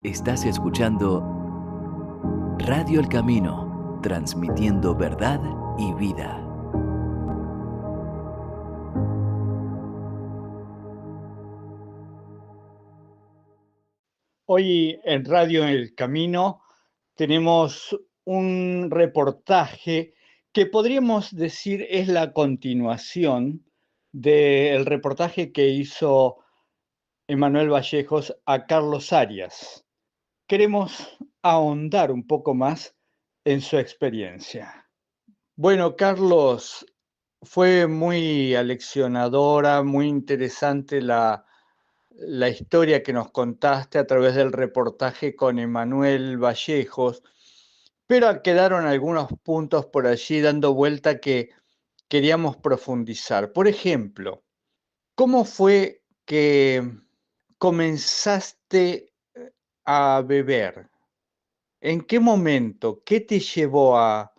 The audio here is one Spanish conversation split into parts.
Estás escuchando Radio El Camino, transmitiendo verdad y vida. Hoy en Radio El Camino tenemos un reportaje que podríamos decir es la continuación del reportaje que hizo Emanuel Vallejos a Carlos Arias. Queremos ahondar un poco más en su experiencia. Bueno, Carlos, fue muy aleccionadora, muy interesante la historia que nos contaste a través del reportaje con Emanuel Vallejos, pero quedaron algunos puntos por allí dando vuelta que queríamos profundizar. Por ejemplo, ¿cómo fue que comenzaste a beber? ¿En qué momento? ¿Qué te llevó a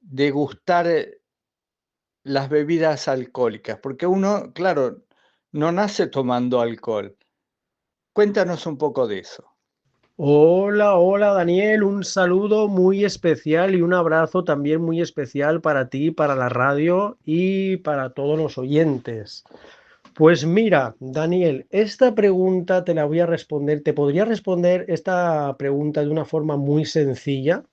degustar las bebidas alcohólicas? Porque uno, claro, no nace tomando alcohol. Cuéntanos un poco de eso. Hola, hola Daniel, un saludo muy especial y un abrazo también muy especial para ti, para la radio y para todos los oyentes. Pues mira, Daniel, esta pregunta te la voy a responder, te podría responder esta pregunta de una forma muy sencilla,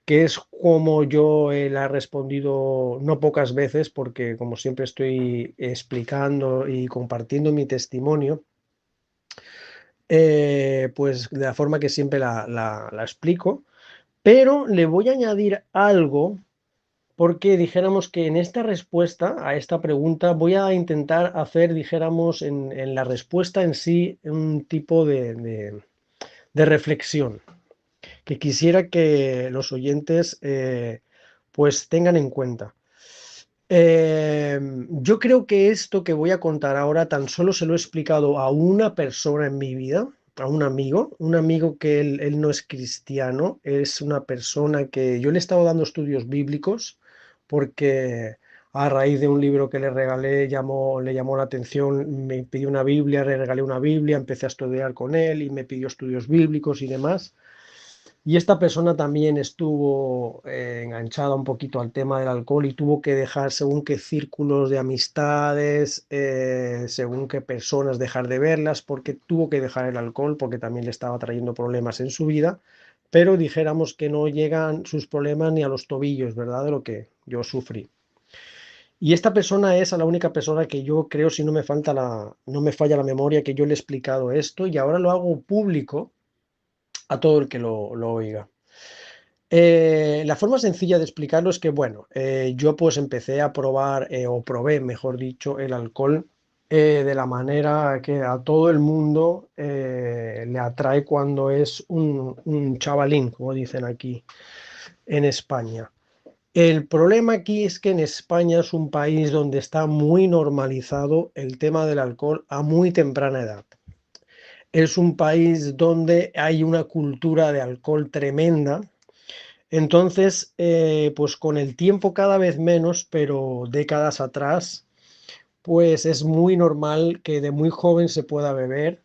que es como yo la he respondido no pocas veces, porque como siempre estoy explicando y compartiendo mi testimonio. Pues de la forma que siempre la explico, pero le voy a añadir algo porque dijéramos que en esta respuesta a esta pregunta voy a intentar hacer, dijéramos, en la respuesta en sí un tipo de reflexión que quisiera que los oyentes pues tengan en cuenta. Yo creo que esto que voy a contar ahora tan solo se lo he explicado a una persona en mi vida, a un amigo que él no es cristiano, es una persona que yo le he estado dando estudios bíblicos porque a raíz de un libro que le regalé le llamó la atención, me pidió una Biblia, le regalé una Biblia, empecé a estudiar con él y me pidió estudios bíblicos y demás. Y esta persona también estuvo enganchada un poquito al tema del alcohol y tuvo que dejar según qué círculos de amistades, según qué personas dejar de verlas, porque tuvo que dejar el alcohol, porque también le estaba trayendo problemas en su vida, pero dijéramos que no llegan sus problemas ni a los tobillos, ¿verdad? De lo que yo sufrí. Y esta persona es a la única persona que yo creo, si no me falla la memoria, que yo le he explicado esto y ahora lo hago público a todo el que lo oiga. La forma sencilla de explicarlo es que, bueno, yo pues empecé a probar, o probé, mejor dicho, el alcohol de la manera que a todo el mundo le atrae cuando es un chavalín, como dicen aquí en España. El problema aquí es que en España es un país donde está muy normalizado el tema del alcohol a muy temprana edad. Es un país donde hay una cultura de alcohol tremenda. Entonces, pues con el tiempo cada vez menos, pero décadas atrás, pues es muy normal que de muy joven se pueda beber.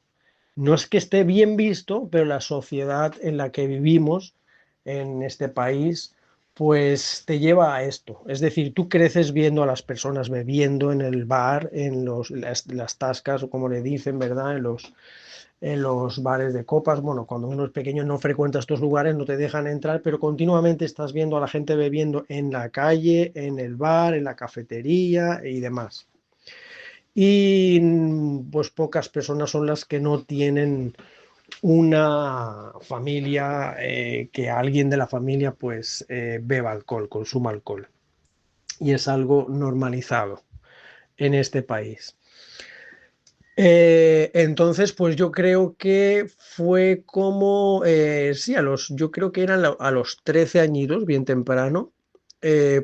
No es que esté bien visto, pero la sociedad en la que vivimos en este país, pues te lleva a esto. Es decir, tú creces viendo a las personas bebiendo en el bar, en las tascas, o como le dicen, ¿verdad? En los bares de copas. Bueno, cuando uno es pequeño no frecuenta estos lugares, no te dejan entrar, pero continuamente estás viendo a la gente bebiendo en la calle, en el bar, en la cafetería y demás. Y pues pocas personas son las que no tienen una familia, que alguien de la familia pues beba alcohol, consuma alcohol. Y es algo normalizado en este país. Entonces, pues yo creo que fue como, sí, yo creo que eran a los 13 añitos, bien temprano,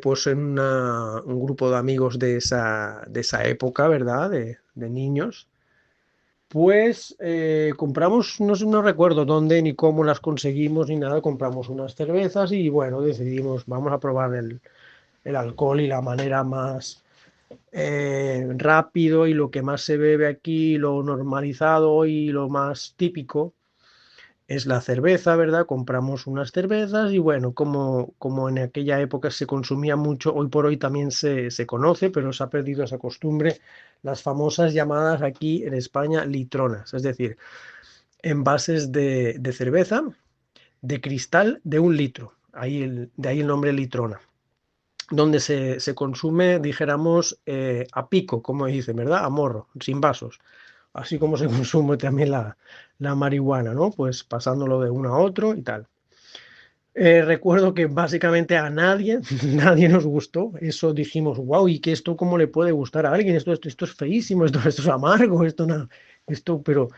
pues en un grupo de amigos de esa época, ¿verdad? De niños, pues compramos, no, no recuerdo dónde ni cómo las conseguimos ni nada, compramos unas cervezas y bueno, decidimos, vamos a probar el alcohol y la manera más rápido y lo que más se bebe aquí, lo normalizado y lo más típico es la cerveza, ¿verdad? Compramos unas cervezas y bueno, como en aquella época se consumía mucho, hoy por hoy también se conoce, pero se ha perdido esa costumbre, las famosas llamadas aquí en España litronas, es decir, envases de cerveza de cristal de 1 litro, de ahí el nombre litrona, donde se consume, dijéramos, a pico, como dicen, ¿verdad? A morro, sin vasos. Así como se consume también la marihuana, ¿no? Pues pasándolo de uno a otro y tal. Recuerdo que básicamente a nadie, nadie nos gustó. Eso dijimos, wow, ¿y que esto cómo le puede gustar a alguien? Esto es feísimo, esto es amargo, esto no, pero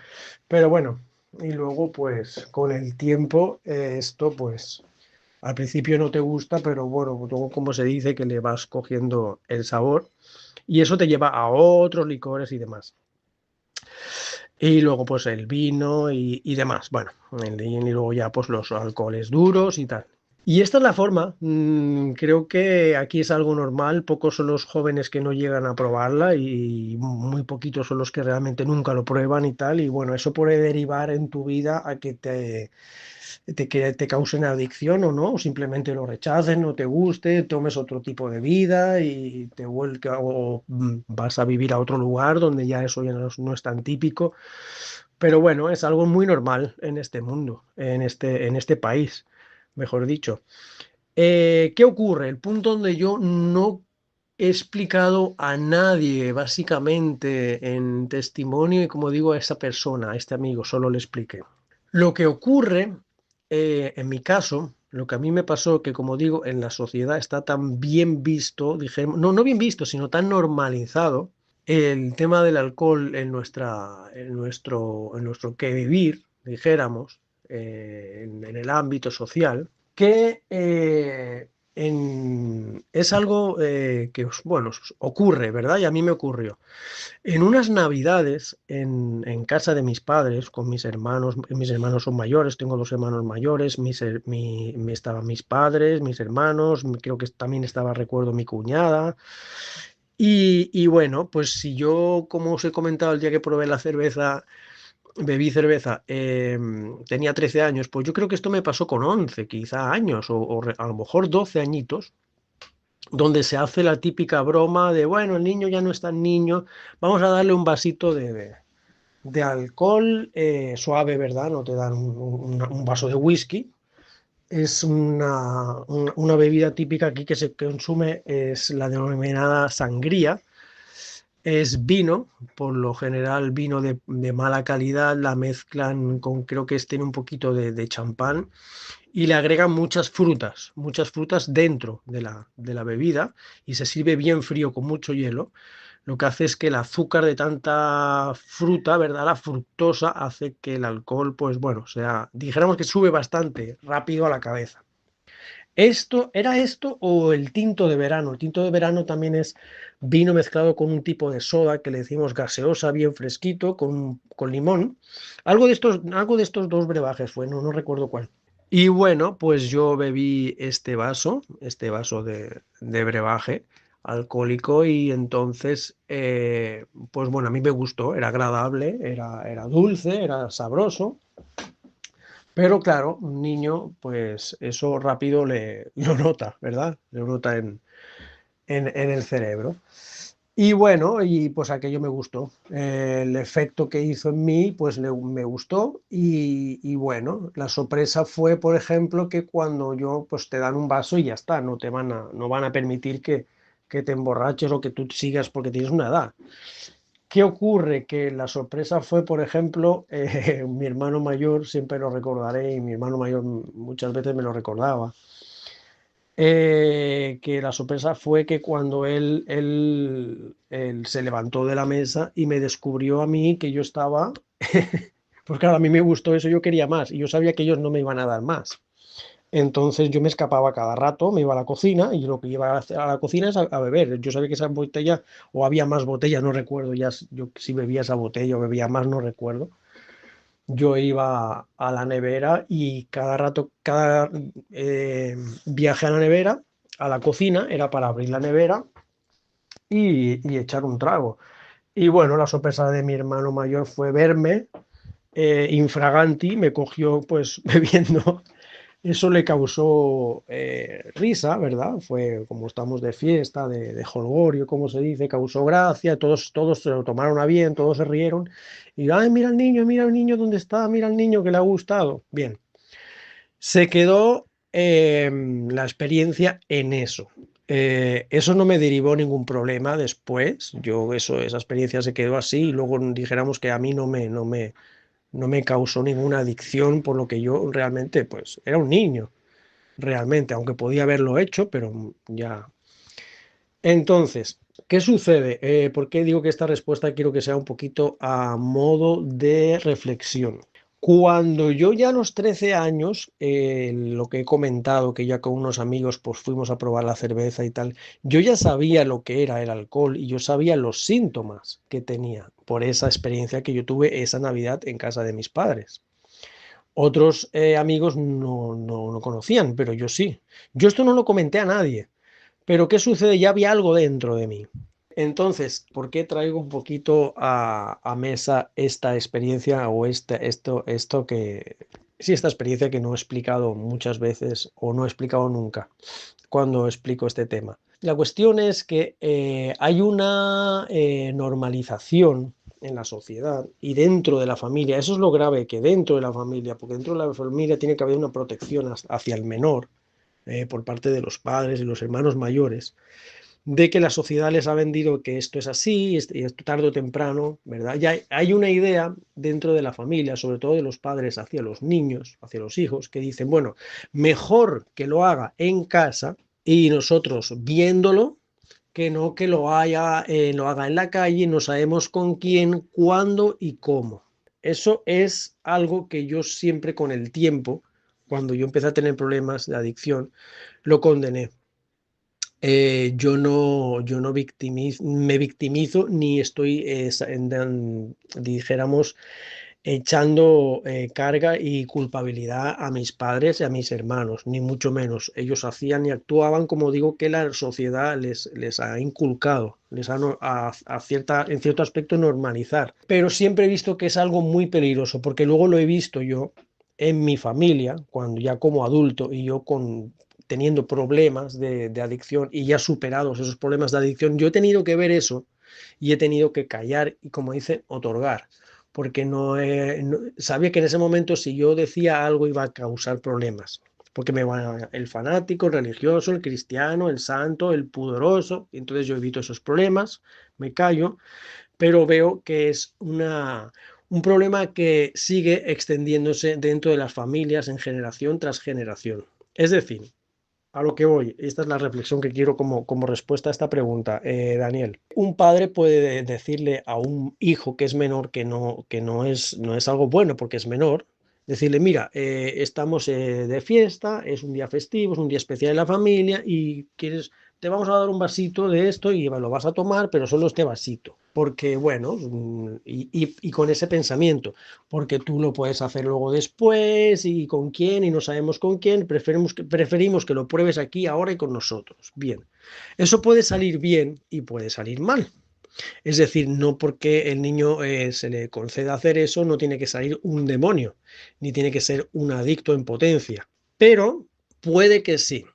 bueno. Y luego, pues, con el tiempo, esto, pues, al principio no te gusta, pero bueno, luego como se dice que le vas cogiendo el sabor y eso te lleva a otros licores y demás. Y luego pues el vino y demás. Bueno, y luego ya pues los alcoholes duros y tal. Y esta es la forma. Creo que aquí es algo normal. Pocos son los jóvenes que no llegan a probarla y muy poquitos son los que realmente nunca lo prueban y tal. Y bueno, eso puede derivar en tu vida a que que te causen adicción o no, o simplemente lo rechaces, no te guste, tomes otro tipo de vida y te vuelque o vas a vivir a otro lugar donde ya eso ya no es tan típico. Pero bueno, es algo muy normal en este mundo, en este país, mejor dicho. ¿Qué ocurre? El punto donde yo no he explicado a nadie, básicamente, en testimonio, y como digo, a esa persona, a este amigo, solo le expliqué. Lo que ocurre, en mi caso, lo que a mí me pasó, que como digo, en la sociedad está tan bien visto, dijéramos, no, no bien visto, sino tan normalizado, el tema del alcohol en nuestro que vivir, dijéramos, en el ámbito social, que es algo que, bueno, ocurre, ¿verdad? Y a mí me ocurrió. En unas navidades, en casa de mis padres, con mis hermanos son mayores, tengo 2 hermanos mayores, estaban mis padres, mis hermanos, creo que también estaba, recuerdo, mi cuñada. Y bueno, pues si yo, como os he comentado el día que probé la cerveza, bebí cerveza, tenía 13 años, pues yo creo que esto me pasó con 11 quizá años, a lo mejor 12 añitos, donde se hace la típica broma de, bueno, el niño ya no es tan niño, vamos a darle un vasito de alcohol suave, ¿verdad? No te dan un vaso de whisky. Es una bebida típica aquí que se consume, es la denominada sangría. Es vino, por lo general vino de mala calidad, la mezclan con, creo que tiene un poquito de champán y le agregan muchas frutas dentro de la bebida y se sirve bien frío con mucho hielo. Lo que hace es que el azúcar de tanta fruta, ¿verdad? La fructosa hace que el alcohol, pues bueno, dijéramos que sube bastante rápido a la cabeza. ¿Era esto o el tinto de verano? El tinto de verano también es vino mezclado con un tipo de soda que le decimos gaseosa, bien fresquito, con limón. Algo de estos dos brebajes fue, no recuerdo cuál. Y bueno, pues yo bebí este vaso de brebaje alcohólico y entonces, pues bueno, a mí me gustó, era agradable, era dulce, era sabroso, pero claro, un niño, pues eso rápido lo nota, ¿verdad? Lo nota en el cerebro. Y bueno, y pues aquello me gustó. El efecto que hizo en mí, pues me gustó. Y bueno, la sorpresa fue, por ejemplo, que cuando pues te dan un vaso y ya está, no van a permitir que te emborraches o que tú sigas porque tienes una edad. ¿Qué ocurre? Que la sorpresa fue, por ejemplo, mi hermano mayor, siempre lo recordaré, y mi hermano mayor muchas veces me lo recordaba, que la sorpresa fue que cuando él se levantó de la mesa y me descubrió a mí que yo estaba, pues claro, a mí me gustó eso, yo quería más y yo sabía que ellos no me iban a dar más. Entonces yo me escapaba cada rato, me iba a la cocina y lo que iba a hacer a la cocina es a beber. Yo sabía que esa botella, o había más botellas, no recuerdo ya yo si bebía esa botella o bebía más, no recuerdo. Yo iba a la nevera y cada rato, cada viaje a la nevera, a la cocina, era para abrir la nevera y echar un trago. Y bueno, la sorpresa de mi hermano mayor fue verme infraganti, me cogió pues bebiendo. Eso le causó risa, ¿verdad? Fue como estamos de fiesta, de jolgorio, como se dice, causó gracia, todos se lo tomaron a bien, todos se rieron. Y, ay, mira el niño, ¿dónde está? Mira el niño que le ha gustado. Bien, se quedó la experiencia en eso. Eso no me derivó ningún problema después. Esa experiencia se quedó así y luego dijéramos que a mí no me causó ninguna adicción, por lo que yo realmente, pues, era un niño, realmente, aunque podía haberlo hecho, pero ya. Entonces, ¿qué sucede? ¿Por qué digo que esta respuesta quiero que sea un poquito a modo de reflexión? Cuando yo ya a los 13 años, lo que he comentado, que ya con unos amigos pues fuimos a probar la cerveza y tal, yo ya sabía lo que era el alcohol y yo sabía los síntomas que tenía por esa experiencia que yo tuve esa Navidad en casa de mis padres. Otros amigos no conocían, pero yo sí. Yo esto no lo comenté a nadie, pero ¿qué sucede? Ya había algo dentro de mí. Entonces, ¿por qué traigo un poquito a mesa esta experiencia o esta experiencia que no he explicado muchas veces o no he explicado nunca cuando explico este tema? La cuestión es que hay una normalización en la sociedad y dentro de la familia. Eso es lo grave, que dentro de la familia, porque dentro de la familia tiene que haber una protección hacia el menor por parte de los padres y los hermanos mayores, de que la sociedad les ha vendido que esto es así, y esto tarde o temprano, ¿verdad? Ya hay una idea dentro de la familia, sobre todo de los padres hacia los niños, hacia los hijos, que dicen, bueno, mejor que lo haga en casa y nosotros viéndolo, que no que lo haga en la calle, no sabemos con quién, cuándo y cómo. Eso es algo que yo siempre con el tiempo, cuando yo empecé a tener problemas de adicción, lo condené. Yo no me victimizo ni estoy, dijéramos, echando carga y culpabilidad a mis padres y a mis hermanos, ni mucho menos. Ellos hacían y actuaban como digo que la sociedad les ha inculcado, les ha en cierto aspecto normalizar. Pero siempre he visto que es algo muy peligroso, porque luego lo he visto yo en mi familia, cuando ya como adulto y yo teniendo problemas de adicción y ya superados esos problemas de adicción, yo he tenido que ver eso y he tenido que callar y, como dice, otorgar, porque sabía que en ese momento si yo decía algo iba a causar problemas, porque me va el fanático, el religioso, el cristiano, el santo, el pudoroso, y entonces yo evito esos problemas, me callo, pero veo que es un problema que sigue extendiéndose dentro de las familias en generación tras generación. Es decir, a lo que voy, esta es la reflexión que quiero como respuesta a esta pregunta, Daniel. Un padre puede decirle a un hijo que es menor no es algo bueno porque es menor, decirle, mira, estamos de fiesta, es un día festivo, es un día especial de la familia y te vamos a dar un vasito de esto y lo vas a tomar, pero solo este vasito. Porque, bueno, y con ese pensamiento, porque tú lo puedes hacer luego después y con quién y no sabemos con quién, preferimos que lo pruebes aquí, ahora y con nosotros. Bien, eso puede salir bien y puede salir mal. Es decir, no porque el niño se le conceda hacer eso, no tiene que salir un demonio, ni tiene que ser un adicto en potencia, pero puede que sí.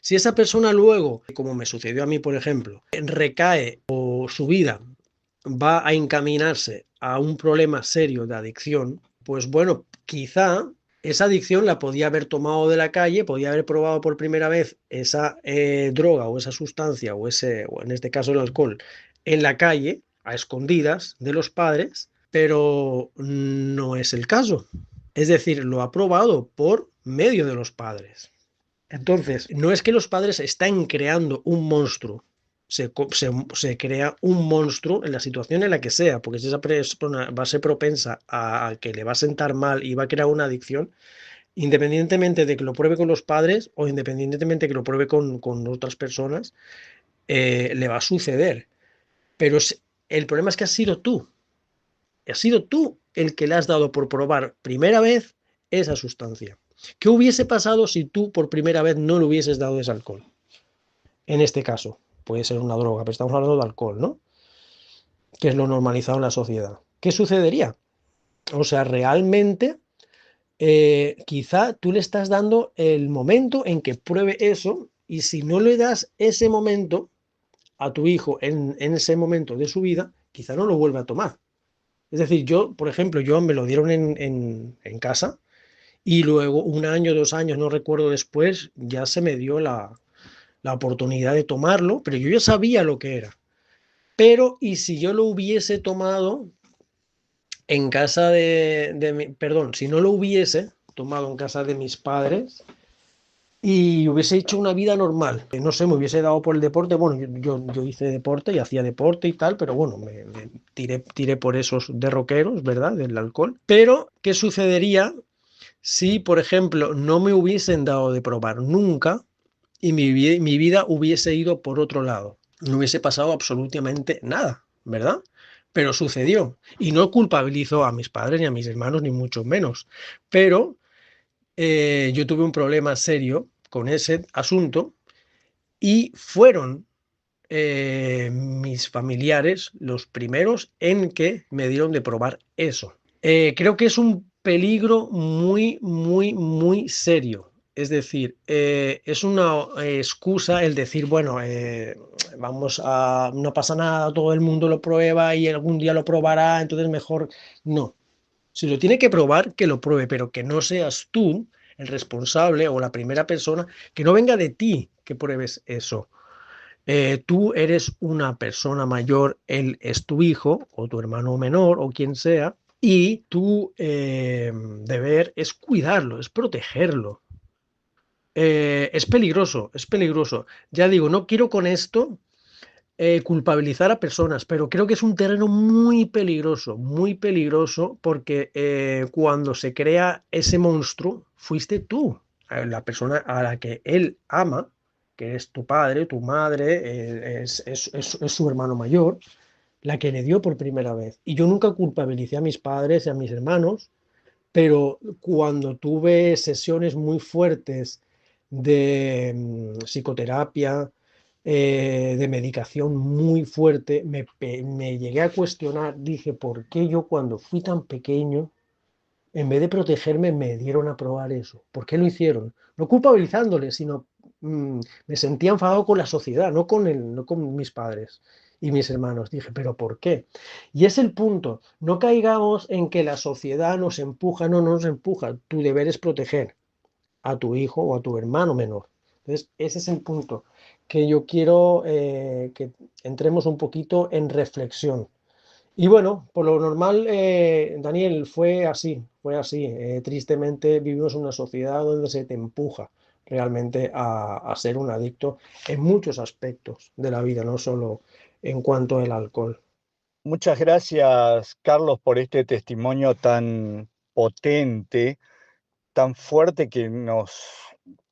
Si esa persona luego, como me sucedió a mí, por ejemplo, recae o su vida va a encaminarse a un problema serio de adicción, pues bueno, quizá esa adicción la podía haber tomado de la calle, podía haber probado por primera vez esa droga o esa sustancia o en este caso el alcohol en la calle, a escondidas de los padres, pero no es el caso. Es decir, lo ha probado por medio de los padres. Entonces, no es que los padres estén creando un monstruo, se crea un monstruo en la situación en la que sea, porque si esa persona va a ser propensa a que le va a sentar mal y va a crear una adicción, independientemente de que lo pruebe con los padres o independientemente de que lo pruebe con otras personas, le va a suceder. Pero el problema es que has sido tú el que le has dado por probar primera vez esa sustancia. ¿Qué hubiese pasado si tú por primera vez no le hubieses dado ese alcohol? En este caso, puede ser una droga, pero estamos hablando de alcohol, ¿no? Que es lo normalizado en la sociedad. ¿Qué sucedería? O sea, realmente, quizá tú le estás dando el momento en que pruebe eso, y si no le das ese momento a tu hijo en ese momento de su vida, quizá no lo vuelva a tomar. Es decir, yo, por ejemplo, yo me lo dieron en casa y luego 1 año, 2 años, no recuerdo después, ya se me dio la oportunidad de tomarlo, pero yo ya sabía lo que era. Pero, ¿y si yo lo hubiese tomado en casa perdón, si no lo hubiese tomado en casa de mis padres y hubiese hecho una vida normal? No sé, me hubiese dado por el deporte. Bueno, yo hice deporte y hacía deporte y tal, pero bueno, me tiré por esos derroqueros, ¿verdad? Del alcohol. Pero, ¿qué sucedería si, por ejemplo, no me hubiesen dado de probar nunca y mi vida hubiese ido por otro lado? No hubiese pasado absolutamente nada, ¿verdad? Pero sucedió. Y no culpabilizo a mis padres ni a mis hermanos, ni mucho menos. Pero yo tuve un problema serio con ese asunto y fueron mis familiares los primeros en que me dieron de probar eso. Creo que es un peligro muy, muy, muy serio. Es decir, es una excusa el decir, bueno, no pasa nada, todo el mundo lo prueba y algún día lo probará, entonces mejor no. Si lo tiene que probar, que lo pruebe, pero que no seas tú el responsable o la primera persona, que no venga de ti que pruebes eso. Tú eres una persona mayor, él es tu hijo o tu hermano menor o quien sea, y tu deber es cuidarlo, es protegerlo. Es peligroso, es peligroso. Ya digo, no quiero con esto culpabilizar a personas, pero creo que es un terreno muy peligroso, porque cuando se crea ese monstruo, fuiste tú, la persona a la que él ama, que es tu padre, tu madre, es su hermano mayor, la que le dio por primera vez. Y yo nunca culpabilicé a mis padres y a mis hermanos, pero cuando tuve sesiones muy fuertes de psicoterapia, de medicación muy fuerte, me llegué a cuestionar, dije, ¿por qué yo cuando fui tan pequeño, en vez de protegerme, me dieron a probar eso? ¿Por qué lo hicieron? No culpabilizándoles, sino me sentía enfadado con la sociedad, no con mis padres y mis hermanos. Dije, ¿pero por qué? Y es el punto. No caigamos en que la sociedad nos empuja, no nos empuja. Tu deber es proteger a tu hijo o a tu hermano menor. Entonces, ese es el punto que yo quiero que entremos un poquito en reflexión. Y bueno, por lo normal, Daniel, fue así, fue así. Tristemente vivimos en una sociedad donde se te empuja realmente a ser un adicto en muchos aspectos de la vida, no solo en cuanto al alcohol. Muchas gracias, Carlos, por este testimonio tan potente, tan fuerte, que nos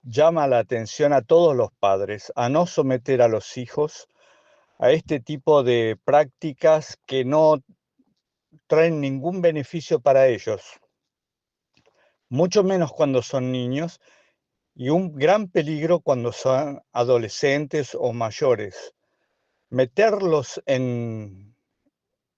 llama la atención a todos los padres a no someter a los hijos a este tipo de prácticas que no traen ningún beneficio para ellos, mucho menos cuando son niños, y un gran peligro cuando son adolescentes o mayores. Meterlos en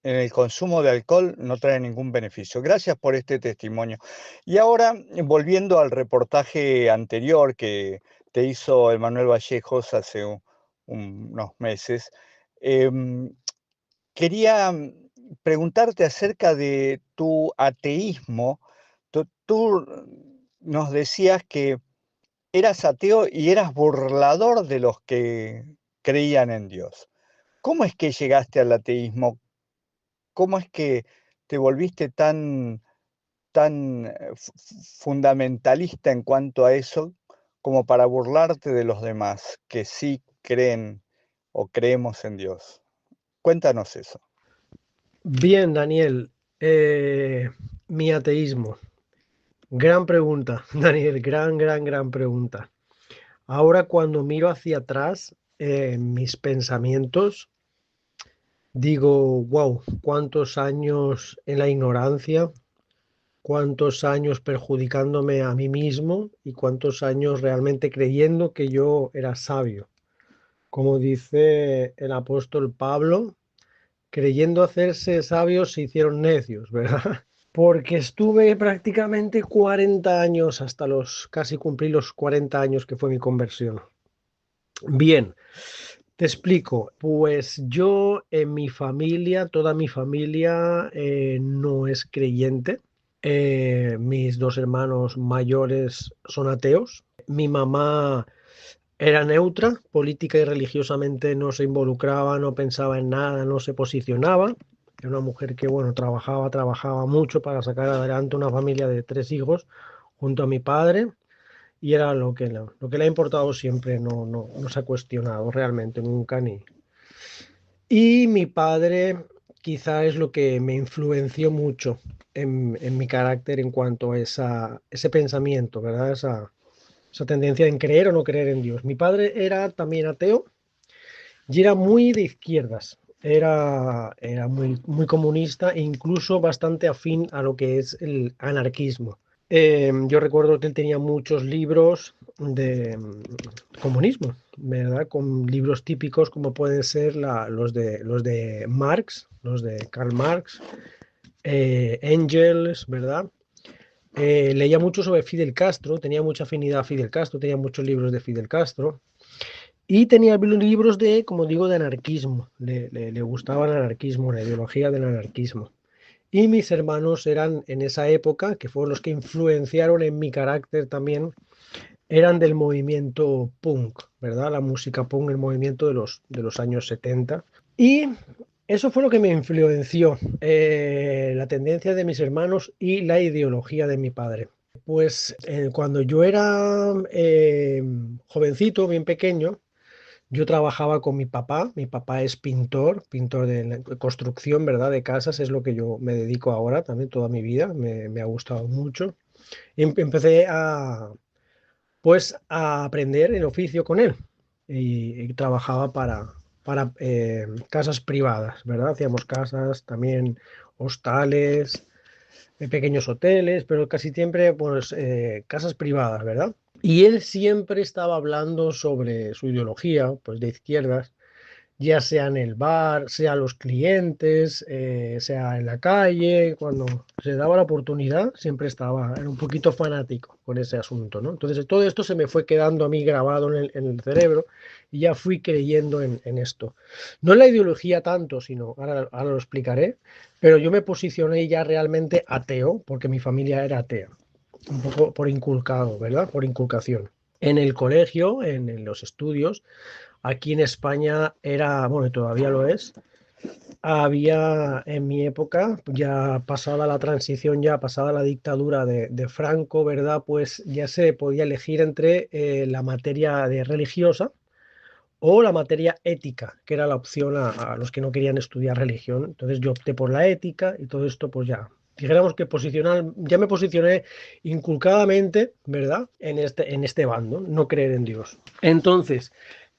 el consumo de alcohol no trae ningún beneficio. Gracias por este testimonio. Y ahora, volviendo al reportaje anterior que te hizo Emanuel Vallejos hace unos meses, em, quería preguntarte acerca de tu ateísmo. Tú nos decías que eras ateo y eras burlador de los que creían en Dios. ¿Cómo es que llegaste al ateísmo? ¿Cómo es que te volviste tan fundamentalista en cuanto a eso, como para burlarte de los demás que sí creen o creemos en Dios? Cuéntanos eso. Bien, Daniel, mi ateísmo. Gran pregunta, Daniel, gran pregunta. Ahora cuando miro hacia atrás, mis pensamientos, digo, wow, cuántos años en la ignorancia, cuántos años perjudicándome a mí mismo y cuántos años realmente creyendo que yo era sabio. Como dice el apóstol Pablo, creyendo hacerse sabios se hicieron necios, ¿verdad? Porque estuve prácticamente 40 años, hasta casi cumplí los 40 años que fue mi conversión. Bien, te explico. Pues yo en mi familia, toda mi familia no es creyente. Mis dos hermanos mayores son ateos. Mi mamá era neutra, política y religiosamente no se involucraba, no pensaba en nada, no se posicionaba. Era una mujer que, bueno, trabajaba mucho para sacar adelante una familia de 3 hijos junto a mi padre y era lo que le ha importado siempre, no se ha cuestionado realmente nunca ni. Y mi padre quizá es lo que me influenció mucho en mi carácter en cuanto a ese pensamiento, ¿verdad? Esa tendencia en creer o no creer en Dios. Mi padre era también ateo y era muy de izquierdas. Era muy comunista e incluso bastante afín a lo que es el anarquismo. Yo recuerdo que él tenía muchos libros de comunismo, ¿verdad? Con libros típicos como pueden ser los de Marx, los de Karl Marx, Engels, ¿verdad? Leía mucho sobre Fidel Castro, tenía mucha afinidad a Fidel Castro, tenía muchos libros de Fidel Castro y tenía libros de, como digo, de anarquismo. Le gustaba el anarquismo, la ideología del anarquismo. Y mis hermanos eran en esa época, que fueron los que influenciaron en mi carácter también, eran del movimiento punk, ¿verdad? La música punk, el movimiento de los años 70. Y eso fue lo que me influenció, la tendencia de mis hermanos y la ideología de mi padre. Pues cuando yo era jovencito, bien pequeño, yo trabajaba con mi papá es pintor de construcción, ¿verdad? De casas, es lo que yo me dedico ahora también toda mi vida, me ha gustado mucho. Y empecé a aprender el oficio con él y trabajaba para casas privadas, ¿verdad? Hacíamos casas, también hostales, pequeños hoteles, pero casi siempre pues casas privadas, ¿verdad? Y él siempre estaba hablando sobre su ideología, pues de izquierdas, ya sea en el bar, sea los clientes, sea en la calle, cuando se daba la oportunidad, siempre era un poquito fanático con ese asunto, ¿no? Entonces todo esto se me fue quedando a mí grabado en el cerebro y ya fui creyendo en esto. No en la ideología tanto, sino, ahora lo explicaré, pero yo me posicioné ya realmente ateo, porque mi familia era atea, un poco por inculcado, ¿verdad? Por inculcación. En el colegio, en los estudios, aquí en España era, bueno, y todavía lo es, había en mi época, ya pasada la transición, ya pasada la dictadura de Franco, ¿verdad? Pues ya se podía elegir entre la materia de religiosa o la materia ética, que era la opción a los que no querían estudiar religión. Entonces yo opté por la ética y todo esto, pues ya. Dijéramos que ya me posicioné inculcadamente, ¿verdad? En este bando, no creer en Dios. Entonces,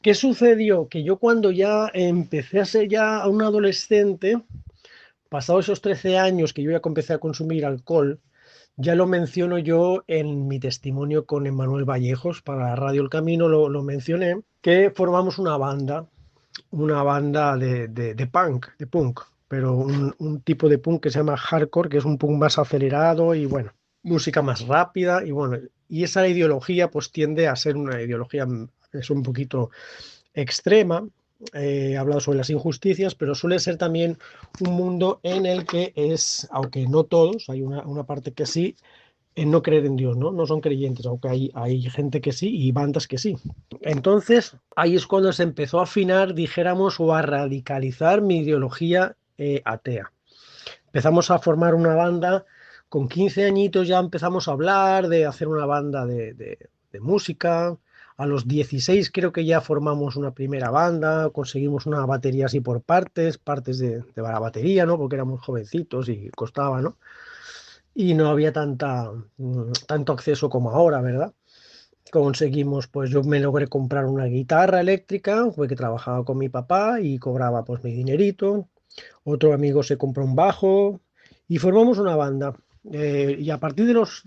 ¿qué sucedió? Que yo cuando ya empecé a ser ya un adolescente, pasados esos 13 años que yo ya empecé a consumir alcohol, ya lo menciono yo en mi testimonio con Emmanuel Vallejos para Radio El Camino, lo mencioné, que formamos una banda de punk, pero un tipo de punk que se llama hardcore, que es un punk más acelerado y bueno, música más rápida y bueno, y esa ideología pues tiende a ser una ideología es un poquito extrema, ha hablado sobre las injusticias, pero suele ser también un mundo en el que aunque no todos, hay una parte que sí, en no creer en Dios, ¿no? No son creyentes, aunque hay gente que sí y bandas que sí. Entonces, ahí es cuando se empezó a afinar, dijéramos, o a radicalizar mi ideología atea. Empezamos a formar una banda, con 15 añitos ya empezamos a hablar de hacer una banda de música. A los 16 creo que ya formamos una primera banda, conseguimos una batería así por partes de la batería, ¿no? Porque éramos jovencitos y costaba, ¿no? Y no había tanto acceso como ahora, ¿verdad? Conseguimos, pues yo me logré comprar una guitarra eléctrica, porque trabajaba con mi papá y cobraba pues mi dinerito. Otro amigo se compró un bajo y formamos una banda. Y a partir de los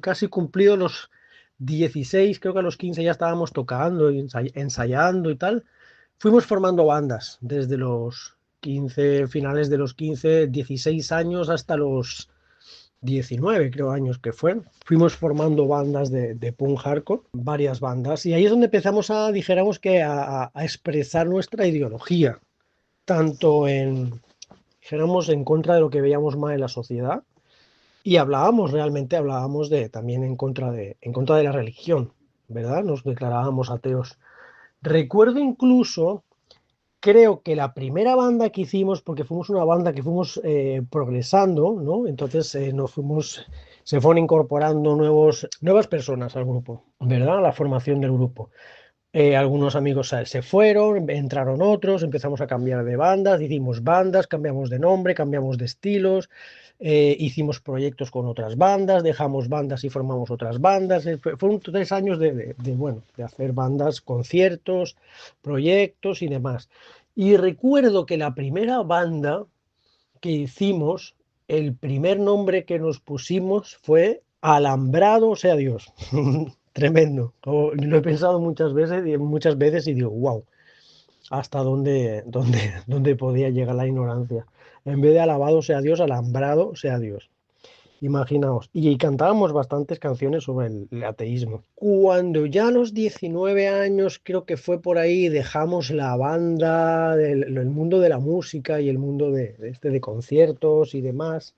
casi cumplidos los 16, creo que a los 15 ya estábamos tocando y ensayando y tal. fuimos formando bandas desde los 15, finales de los 15, 16 años hasta los 19, creo, años que fue. Fuimos formando bandas de punk hardcore, varias bandas, y ahí es donde empezamos a, dijéramos que a expresar nuestra ideología, tanto en, dijéramos, en contra de lo que veíamos mal en la sociedad, y hablábamos, realmente hablábamos de, también en contra de la religión, ¿verdad? Nos declarábamos ateos. Recuerdo incluso, creo que la primera banda que hicimos, porque fuimos una banda que fuimos progresando, ¿no? Entonces nos fuimos, se fueron incorporando nuevas personas al grupo, ¿verdad? A la formación del grupo. Algunos amigos se fueron, entraron otros, empezamos a cambiar de bandas, hicimos bandas, cambiamos de nombre, cambiamos de estilos, hicimos proyectos con otras bandas, dejamos bandas y formamos otras bandas. Fueron 3 años bueno, de hacer bandas, conciertos, proyectos y demás. Y recuerdo que la primera banda que hicimos, el primer nombre que nos pusimos fue Alambrado sea Dios. Tremendo. Lo he pensado muchas veces y digo, wow, hasta dónde podía llegar la ignorancia. En vez de alabado sea Dios, alambrado sea Dios. Imaginaos. Y cantábamos bastantes canciones sobre el ateísmo. Cuando ya a los 19 años, creo que fue por ahí, dejamos la banda, el mundo de la música y el mundo de conciertos y demás.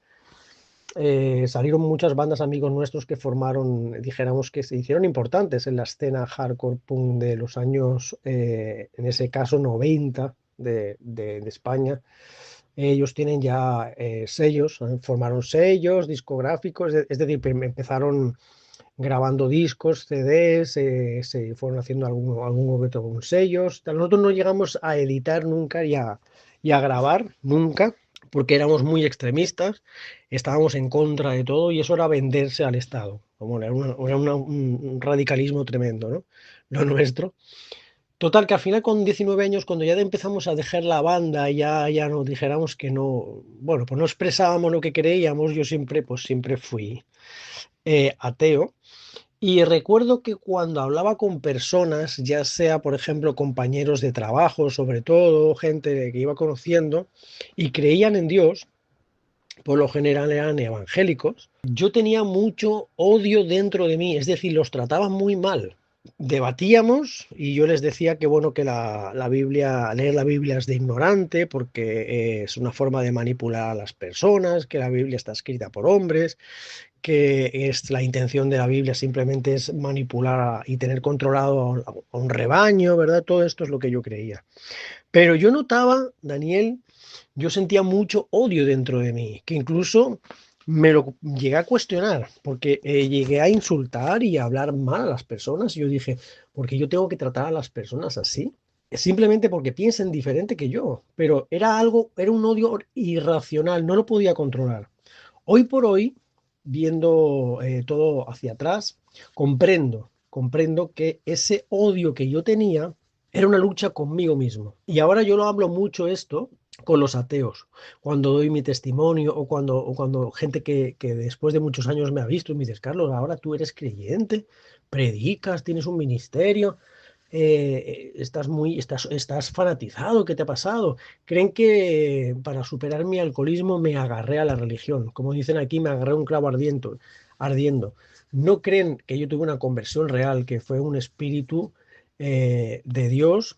Salieron muchas bandas amigos nuestros que formaron, dijéramos que se hicieron importantes en la escena hardcore punk de los años, en ese caso 90 de España. Ellos tienen ya sellos, formaron sellos discográficos, es decir, empezaron grabando discos, CDs, se fueron haciendo algún otro con sellos. Nosotros no llegamos a editar nunca y a grabar nunca, porque éramos muy extremistas, estábamos en contra de todo y eso era venderse al Estado. Como un radicalismo tremendo, ¿no? Lo nuestro. Total, que al final con 19 años, cuando ya empezamos a dejar la banda, ya nos dijéramos que no, bueno, pues no expresábamos lo que creíamos, yo siempre fui ateo. Y recuerdo que cuando hablaba con personas, ya sea, por ejemplo, compañeros de trabajo, sobre todo, gente que iba conociendo, y creían en Dios, por lo general eran evangélicos, yo tenía mucho odio dentro de mí, es decir, los trataba muy mal. Debatíamos y yo les decía que bueno, que la Biblia, leer la Biblia es de ignorante porque es una forma de manipular a las personas, que la Biblia está escrita por hombres, que es la intención de la Biblia simplemente es manipular y tener controlado a un rebaño, ¿verdad? Todo esto es lo que yo creía. Pero yo notaba, Daniel, yo sentía mucho odio dentro de mí, que incluso me lo llegué a cuestionar, porque llegué a insultar y a hablar mal a las personas. Y yo dije, ¿por qué yo tengo que tratar a las personas así? Simplemente porque piensen diferente que yo. Pero era un odio irracional, no lo podía controlar. Hoy por hoy, viendo todo hacia atrás, comprendo que ese odio que yo tenía era una lucha conmigo mismo. Y ahora yo lo hablo mucho esto con los ateos, cuando doy mi testimonio o cuando gente que después de muchos años me ha visto y me dices, Carlos, ahora tú eres creyente, predicas, tienes un ministerio, estás fanatizado, ¿qué te ha pasado? Creen que para superar mi alcoholismo me agarré a la religión, como dicen aquí, me agarré a un clavo ardiendo. No creen que yo tuve una conversión real, que fue un espíritu de Dios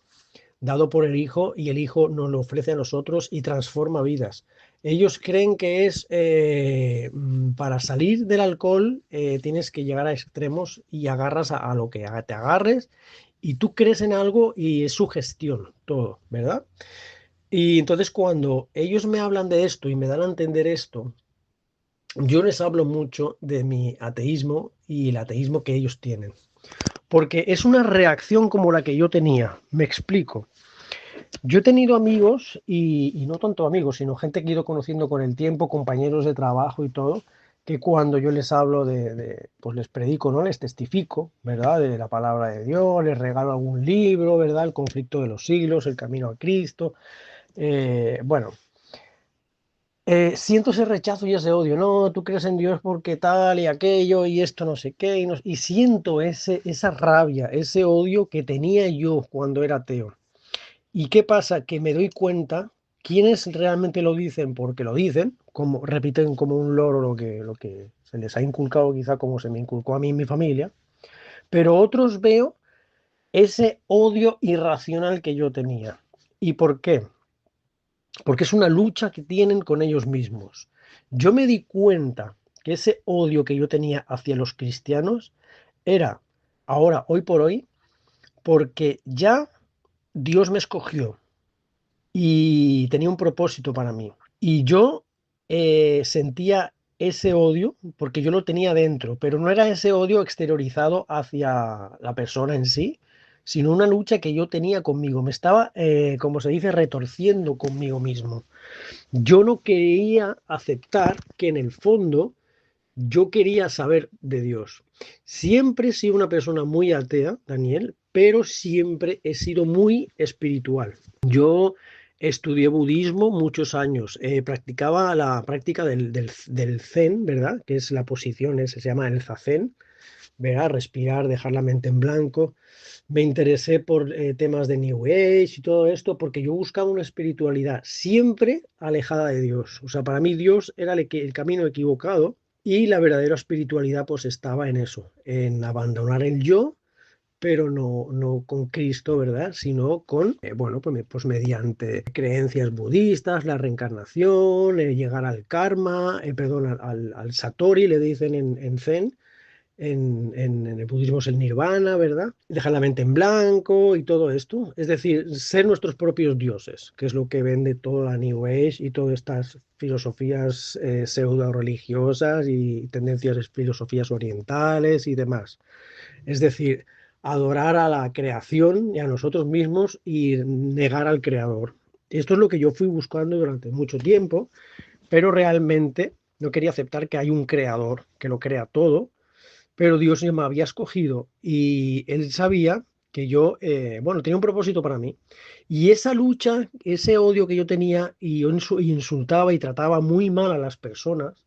dado por el Hijo y el Hijo nos lo ofrece a nosotros y transforma vidas. Ellos creen que es para salir del alcohol tienes que llegar a extremos y agarras a lo que te agarres y tú crees en algo y es sugestión todo, ¿verdad? Y entonces cuando ellos me hablan de esto y me dan a entender esto, yo les hablo mucho de mi ateísmo y el ateísmo que ellos tienen. Porque es una reacción como la que yo tenía. Me explico. Yo he tenido amigos y no tanto amigos, sino gente que he ido conociendo con el tiempo, compañeros de trabajo y todo, que cuando yo les hablo pues les predico, ¿no? Les testifico, ¿verdad? De la palabra de Dios, les regalo algún libro, ¿verdad? El conflicto de los siglos, el camino a Cristo. Bueno, siento ese rechazo y ese odio. No, tú crees en Dios porque tal y aquello y esto no sé qué. Y siento esa rabia, ese odio que tenía yo cuando era ateo. ¿Y qué pasa? Que me doy cuenta quiénes realmente lo dicen porque lo dicen, como repiten como un loro lo que se les ha inculcado, quizá como se me inculcó a mí y mi familia, pero otros veo ese odio irracional que yo tenía. ¿Y por qué? Porque es una lucha que tienen con ellos mismos. Yo me di cuenta que ese odio que yo tenía hacia los cristianos era ahora, hoy por hoy, porque ya Dios me escogió y tenía un propósito para mí. Y yo sentía ese odio porque yo lo tenía dentro, pero no era ese odio exteriorizado hacia la persona en sí, sino una lucha que yo tenía conmigo. Me estaba, como se dice, retorciendo conmigo mismo. Yo no quería aceptar que en el fondo yo quería saber de Dios. Siempre he sido una persona muy atea, Daniel, pero siempre he sido muy espiritual. Yo estudié budismo muchos años, practicaba la práctica del zen, ¿verdad? Que es la posición, se llama el zazen, ¿verdad? Respirar, dejar la mente en blanco. Me interesé por temas de New Age y todo esto porque yo buscaba una espiritualidad siempre alejada de Dios. O sea, para mí Dios era el camino equivocado y la verdadera espiritualidad pues estaba en eso, en abandonar el yo, pero no con Cristo, ¿verdad? Sino con, bueno, pues mediante creencias budistas, la reencarnación, llegar al karma, perdón, al Satori, le dicen en Zen, en el budismo es el nirvana, ¿verdad? Dejar la mente en blanco y todo esto. Es decir, ser nuestros propios dioses, que es lo que vende toda la New Age y todas estas filosofías pseudo religiosas y tendencias filosofías orientales y demás. Es decir, adorar a la creación y a nosotros mismos y negar al creador. Esto es lo que yo fui buscando durante mucho tiempo, pero realmente no quería aceptar que hay un creador que lo crea todo, pero Dios ya me había escogido y Él sabía que yo, bueno, tenía un propósito para mí. Y esa lucha, ese odio que yo tenía y yo insultaba y trataba muy mal a las personas,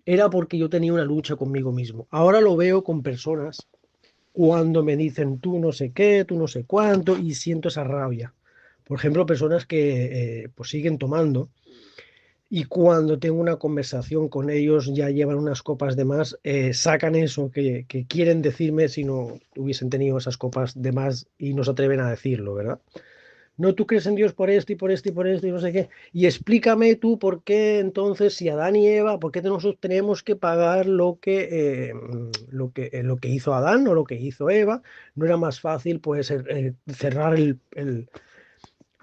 era porque yo tenía una lucha conmigo mismo. Ahora lo veo con personas cuando me dicen tú no sé qué, tú no sé cuánto, y siento esa rabia. Por ejemplo, personas que pues siguen tomando y cuando tengo una conversación con ellos, ya llevan unas copas de más, sacan eso que quieren decirme si no hubiesen tenido esas copas de más y no se atreven a decirlo, ¿verdad? No, tú crees en Dios por esto y por esto y por esto y no sé qué. Y explícame tú por qué entonces, si Adán y Eva, por qué nosotros tenemos que pagar lo que hizo Adán o lo que hizo Eva. ¿No era más fácil pues cerrar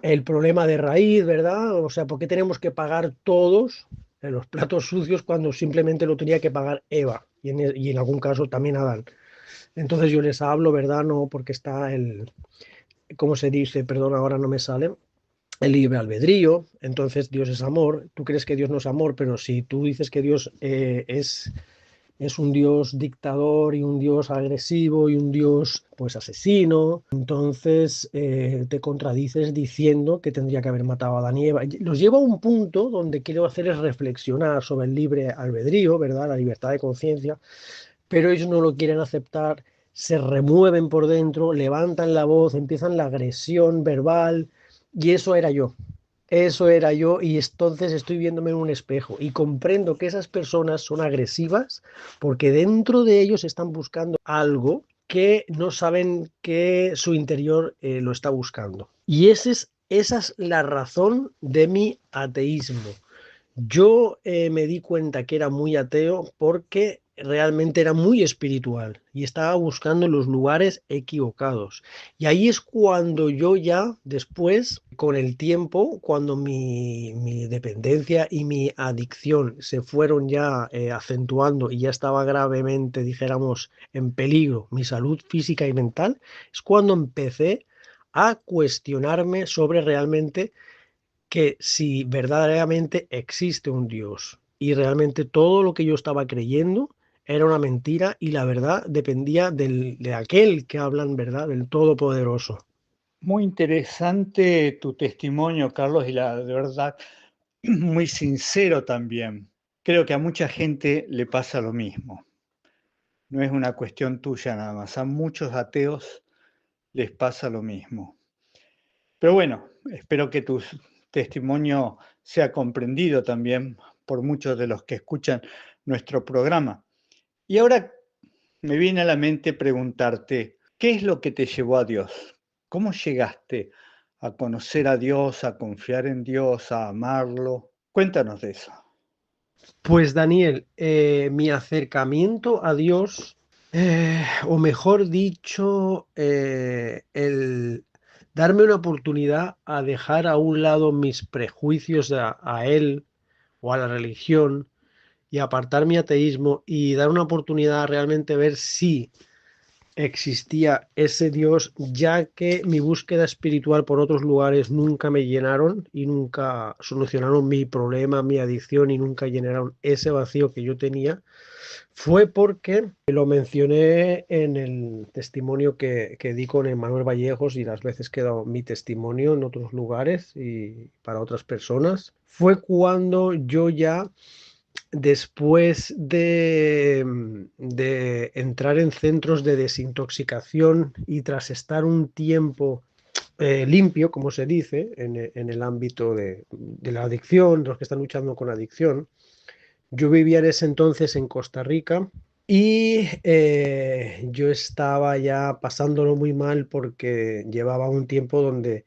el problema de raíz, ¿verdad? O sea, ¿por qué tenemos que pagar todos en los platos sucios cuando simplemente lo tenía que pagar Eva y en algún caso también Adán? Entonces yo les hablo, ¿verdad? No, porque está ¿cómo se dice? Perdón, ahora no me sale. El libre albedrío, entonces Dios es amor. Tú crees que Dios no es amor, pero si tú dices que Dios es un Dios dictador y un Dios agresivo y un Dios pues asesino, entonces te contradices diciendo que tendría que haber matado a Adán y Eva. Los llevo a un punto donde quiero hacer es reflexionar sobre el libre albedrío, ¿verdad? La libertad de conciencia, pero ellos no lo quieren aceptar, se remueven por dentro, levantan la voz, empiezan la agresión verbal y eso era yo y entonces estoy viéndome en un espejo y comprendo que esas personas son agresivas porque dentro de ellos están buscando algo que no saben que su interior lo está buscando. Y esa es la razón de mi ateísmo. Yo me di cuenta que era muy ateo porque realmente era muy espiritual y estaba buscando los lugares equivocados. Y ahí es cuando yo ya después, con el tiempo, cuando mi dependencia y mi adicción se fueron ya acentuando y ya estaba gravemente, dijéramos, en peligro mi salud física y mental, es cuando empecé a cuestionarme sobre realmente que si verdaderamente existe un Dios y realmente todo lo que yo estaba creyendo era una mentira y la verdad dependía de aquel que hablan, ¿verdad? Del Todopoderoso. Muy interesante tu testimonio, Carlos, y de verdad, muy sincero también. Creo que a mucha gente le pasa lo mismo. No es una cuestión tuya nada más. A muchos ateos les pasa lo mismo. Pero bueno, espero que tu testimonio sea comprendido también por muchos de los que escuchan nuestro programa. Y ahora me viene a la mente preguntarte, ¿qué es lo que te llevó a Dios? ¿Cómo llegaste a conocer a Dios, a confiar en Dios, a amarlo? Cuéntanos de eso. Pues Daniel, mi acercamiento a Dios, o mejor dicho, el darme una oportunidad a dejar a un lado mis prejuicios a Él o a la religión y apartar mi ateísmo y dar una oportunidad a realmente ver si existía ese Dios, ya que mi búsqueda espiritual por otros lugares nunca me llenaron y nunca solucionaron mi problema, mi adicción y nunca llenaron ese vacío que yo tenía, fue porque lo mencioné en el testimonio que di con Emmanuel Vallejos y las veces que he dado mi testimonio en otros lugares y para otras personas. Fue cuando yo ya después de entrar en centros de desintoxicación y tras estar un tiempo limpio, como se dice, en el ámbito de la adicción, de los que están luchando con adicción, yo vivía en ese entonces en Costa Rica y yo estaba ya pasándolo muy mal porque llevaba un tiempo donde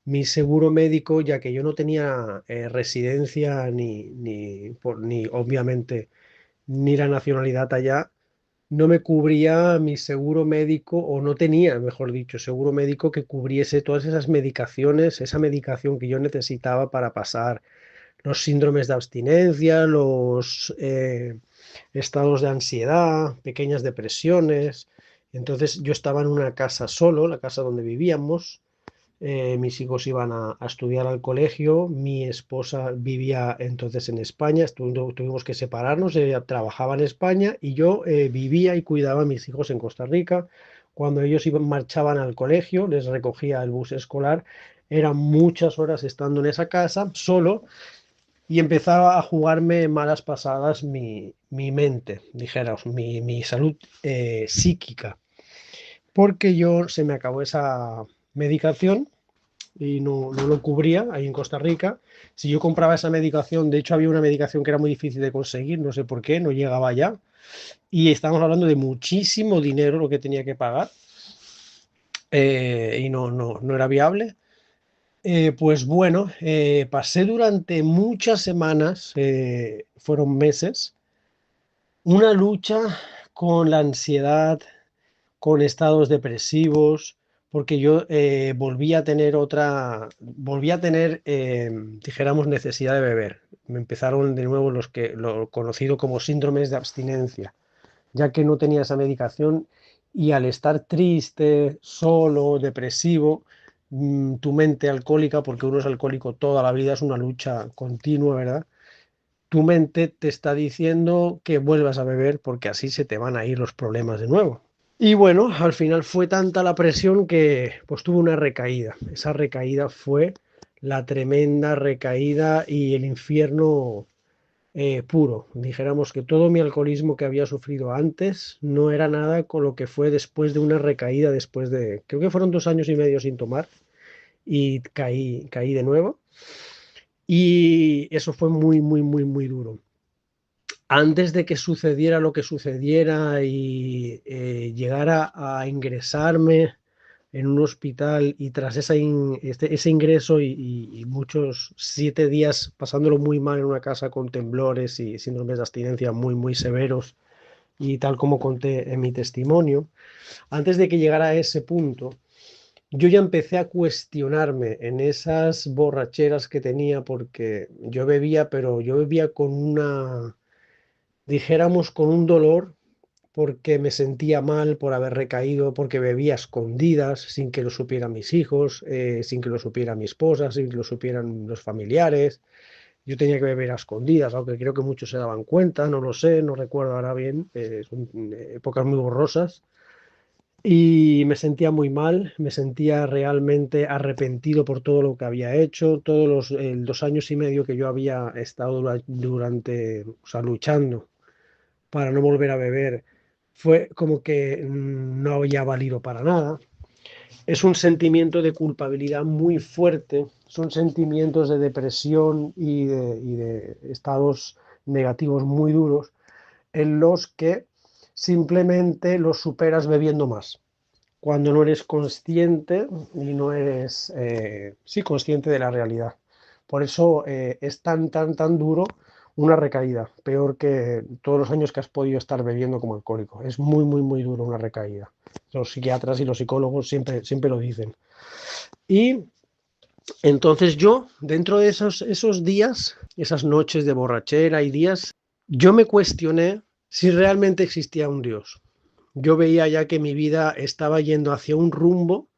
mi seguro médico, ya que yo no tenía residencia ni obviamente ni la nacionalidad allá, no me cubría mi seguro médico o no tenía, mejor dicho, seguro médico que cubriese todas esas medicaciones, esa medicación que yo necesitaba para pasar los síndromes de abstinencia, los estados de ansiedad, pequeñas depresiones. Entonces yo estaba en una casa solo, la casa donde vivíamos. Mis hijos iban a estudiar al colegio, mi esposa vivía entonces en España, tuvimos que separarnos, ella trabajaba en España y yo vivía y cuidaba a mis hijos en Costa Rica. Cuando ellos marchaban al colegio, les recogía el bus escolar, eran muchas horas estando en esa casa solo y empezaba a jugarme malas pasadas mi mente, dijéramos, mi salud psíquica, porque yo se me acabó esa medicación y no lo cubría ahí en Costa Rica. Si yo compraba esa medicación, de hecho había una medicación que era muy difícil de conseguir, no sé por qué, no llegaba ya. Y estamos hablando de muchísimo dinero lo que tenía que pagar y no era viable. Pues bueno, pasé durante muchas semanas, fueron meses, una lucha con la ansiedad, con estados depresivos, porque yo volví a tener, dijéramos, necesidad de beber. Me empezaron de nuevo lo conocido como síndromes de abstinencia, ya que no tenía esa medicación y al estar triste, solo, depresivo, tu mente alcohólica, porque uno es alcohólico toda la vida, es una lucha continua, ¿verdad? Tu mente te está diciendo que vuelvas a beber porque así se te van a ir los problemas de nuevo. Y bueno, al final fue tanta la presión que pues tuve una recaída. Esa recaída fue la tremenda recaída y el infierno puro. Dijéramos que todo mi alcoholismo que había sufrido antes no era nada con lo que fue después de una recaída, después de, creo que fueron 2 años y medio sin tomar y caí de nuevo. Y eso fue muy, muy, muy, muy duro. Antes de que sucediera lo que sucediera y llegara a ingresarme en un hospital y tras ese ingreso y muchos 7 días pasándolo muy mal en una casa con temblores y síndromes de abstinencia muy, muy severos y tal como conté en mi testimonio, antes de que llegara a ese punto, yo ya empecé a cuestionarme en esas borracheras que tenía porque yo bebía, pero yo bebía con dijéramos, con un dolor porque me sentía mal por haber recaído, porque bebía a escondidas, sin que lo supieran mis hijos, sin que lo supiera mi esposa, sin que lo supieran los familiares. Yo tenía que beber a escondidas, aunque creo que muchos se daban cuenta, no lo sé, no recuerdo ahora bien, son épocas muy borrosas. Y me sentía muy mal, me sentía realmente arrepentido por todo lo que había hecho, todos los 2 años y medio que yo había estado durante, o sea, luchando para no volver a beber, fue como que no había valido para nada. es un sentimiento de culpabilidad muy fuerte, son sentimientos de depresión y de estados negativos muy duros en los que simplemente los superas bebiendo más. Cuando no eres consciente y no eres, sí, consciente de la realidad. Por eso es tan duro una recaída, peor que todos los años que has podido estar bebiendo como alcohólico. Es muy duro una recaída. Los psiquiatras y los psicólogos siempre lo dicen. Y entonces yo, dentro de esos días, esas noches de borrachera y días, yo me cuestioné si realmente existía un Dios. Yo veía ya que mi vida estaba yendo hacia un rumbo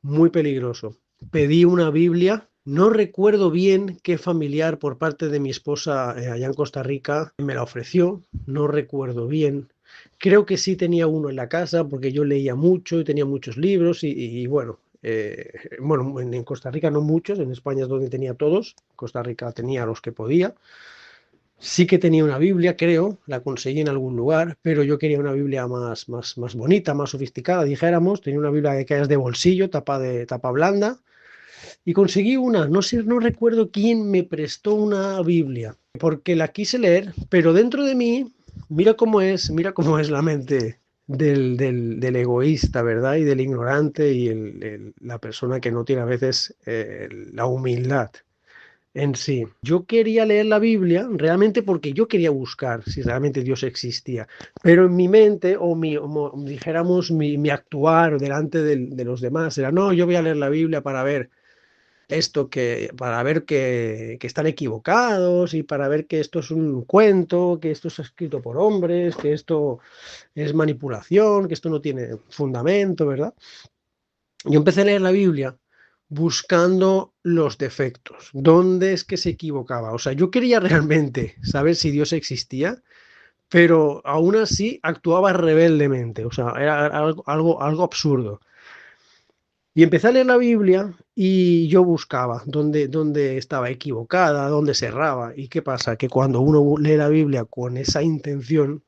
muy peligroso. Pedí una Biblia, no recuerdo bien qué familiar por parte de mi esposa allá en Costa Rica me la ofreció, no recuerdo bien. Creo que sí tenía uno en la casa porque yo leía mucho y tenía muchos libros y bueno, bueno, en Costa Rica no muchos, en España es donde tenía todos, en Costa Rica tenía los que podía. Sí que tenía una Biblia, creo, la conseguí en algún lugar, pero yo quería una Biblia más bonita, más sofisticada, dijéramos. Tenía una Biblia que es de bolsillo, tapa blanda, y conseguí una. No sé, no recuerdo quién me prestó una Biblia, porque la quise leer, pero dentro de mí, mira cómo es la mente del egoísta, ¿verdad? Y del ignorante y la persona que no tiene a veces la humildad en sí. Yo quería leer la Biblia realmente porque yo quería buscar si realmente Dios existía, pero en mi mente dijéramos mi actuar delante de los demás era, no, yo voy a leer la Biblia para ver para ver que están equivocados y para ver que esto es un cuento, que esto es escrito por hombres, que esto es manipulación, que esto no tiene fundamento, ¿verdad? Yo empecé a leer la Biblia buscando los defectos, dónde es que se equivocaba. O sea, yo quería realmente saber si Dios existía, pero aún así actuaba rebeldemente. O sea, era algo absurdo. Y empecé a leer la Biblia y yo buscaba dónde estaba equivocada, dónde se erraba. ¿Y qué pasa? Que cuando uno lee la Biblia con esa intención,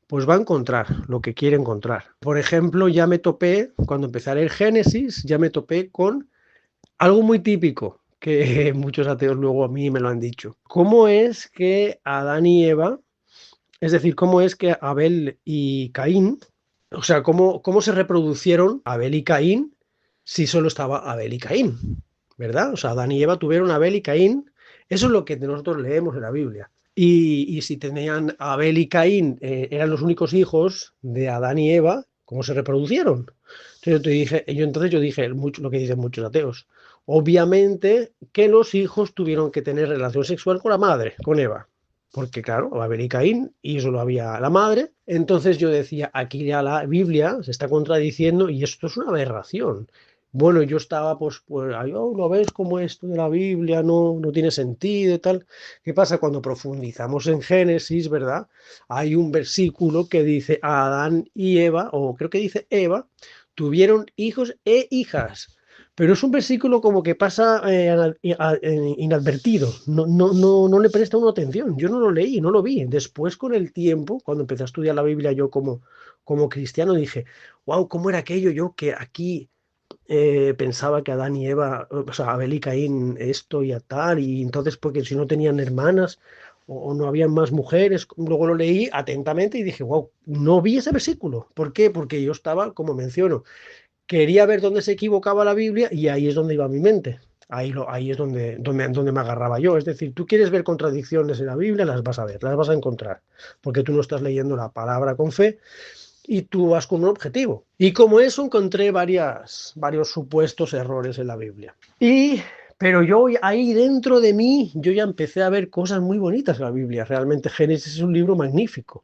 pues va a encontrar lo que quiere encontrar. Por ejemplo, ya me topé, cuando empecé a leer Génesis, ya me topé con algo muy típico que muchos ateos luego a mí me lo han dicho. ¿Cómo es que Adán y Eva, es decir, cómo es que Abel y Caín, o sea, cómo se reproducieron Abel y Caín si solo estaba Abel y Caín? ¿Verdad? O sea, Adán y Eva tuvieron Abel y Caín. Eso es lo que nosotros leemos en la Biblia. Y si tenían Abel y Caín, eran los únicos hijos de Adán y Eva, ¿cómo se reproducieron? Entonces yo dije lo que dicen muchos ateos. Obviamente que los hijos tuvieron que tener relación sexual con la madre, con Eva. Porque claro, Abel y Caín, y solo había la madre. Entonces yo decía, aquí ya la Biblia se está contradiciendo y esto es una aberración. Bueno, yo estaba pues ahí, oh, ¿lo ves como esto de la Biblia no tiene sentido y tal? ¿Qué pasa cuando profundizamos en Génesis, verdad? Hay un versículo que dice Adán y Eva, o creo que dice Eva, tuvieron hijos e hijas. Pero es un versículo como que pasa inadvertido, no le presta uno atención. Yo no lo leí, no lo vi. Después, con el tiempo, cuando empecé a estudiar la Biblia yo como cristiano, dije, wow, ¿cómo era aquello yo que aquí pensaba que Adán y Eva, o sea, Abel y Caín, esto y a tal, y entonces porque si no tenían hermanas o no habían más mujeres, luego lo leí atentamente y dije, wow, no vi ese versículo. ¿Por qué? Porque yo estaba, como menciono, quería ver dónde se equivocaba la Biblia y ahí es donde iba mi mente. Ahí es donde me agarraba yo. Es decir, tú quieres ver contradicciones en la Biblia, las vas a ver, las vas a encontrar, porque tú no estás leyendo la palabra con fe y tú vas con un objetivo. Y como eso encontré varios supuestos errores en la Biblia. Pero yo ahí dentro de mí, yo ya empecé a ver cosas muy bonitas en la Biblia. Realmente Génesis es un libro magnífico.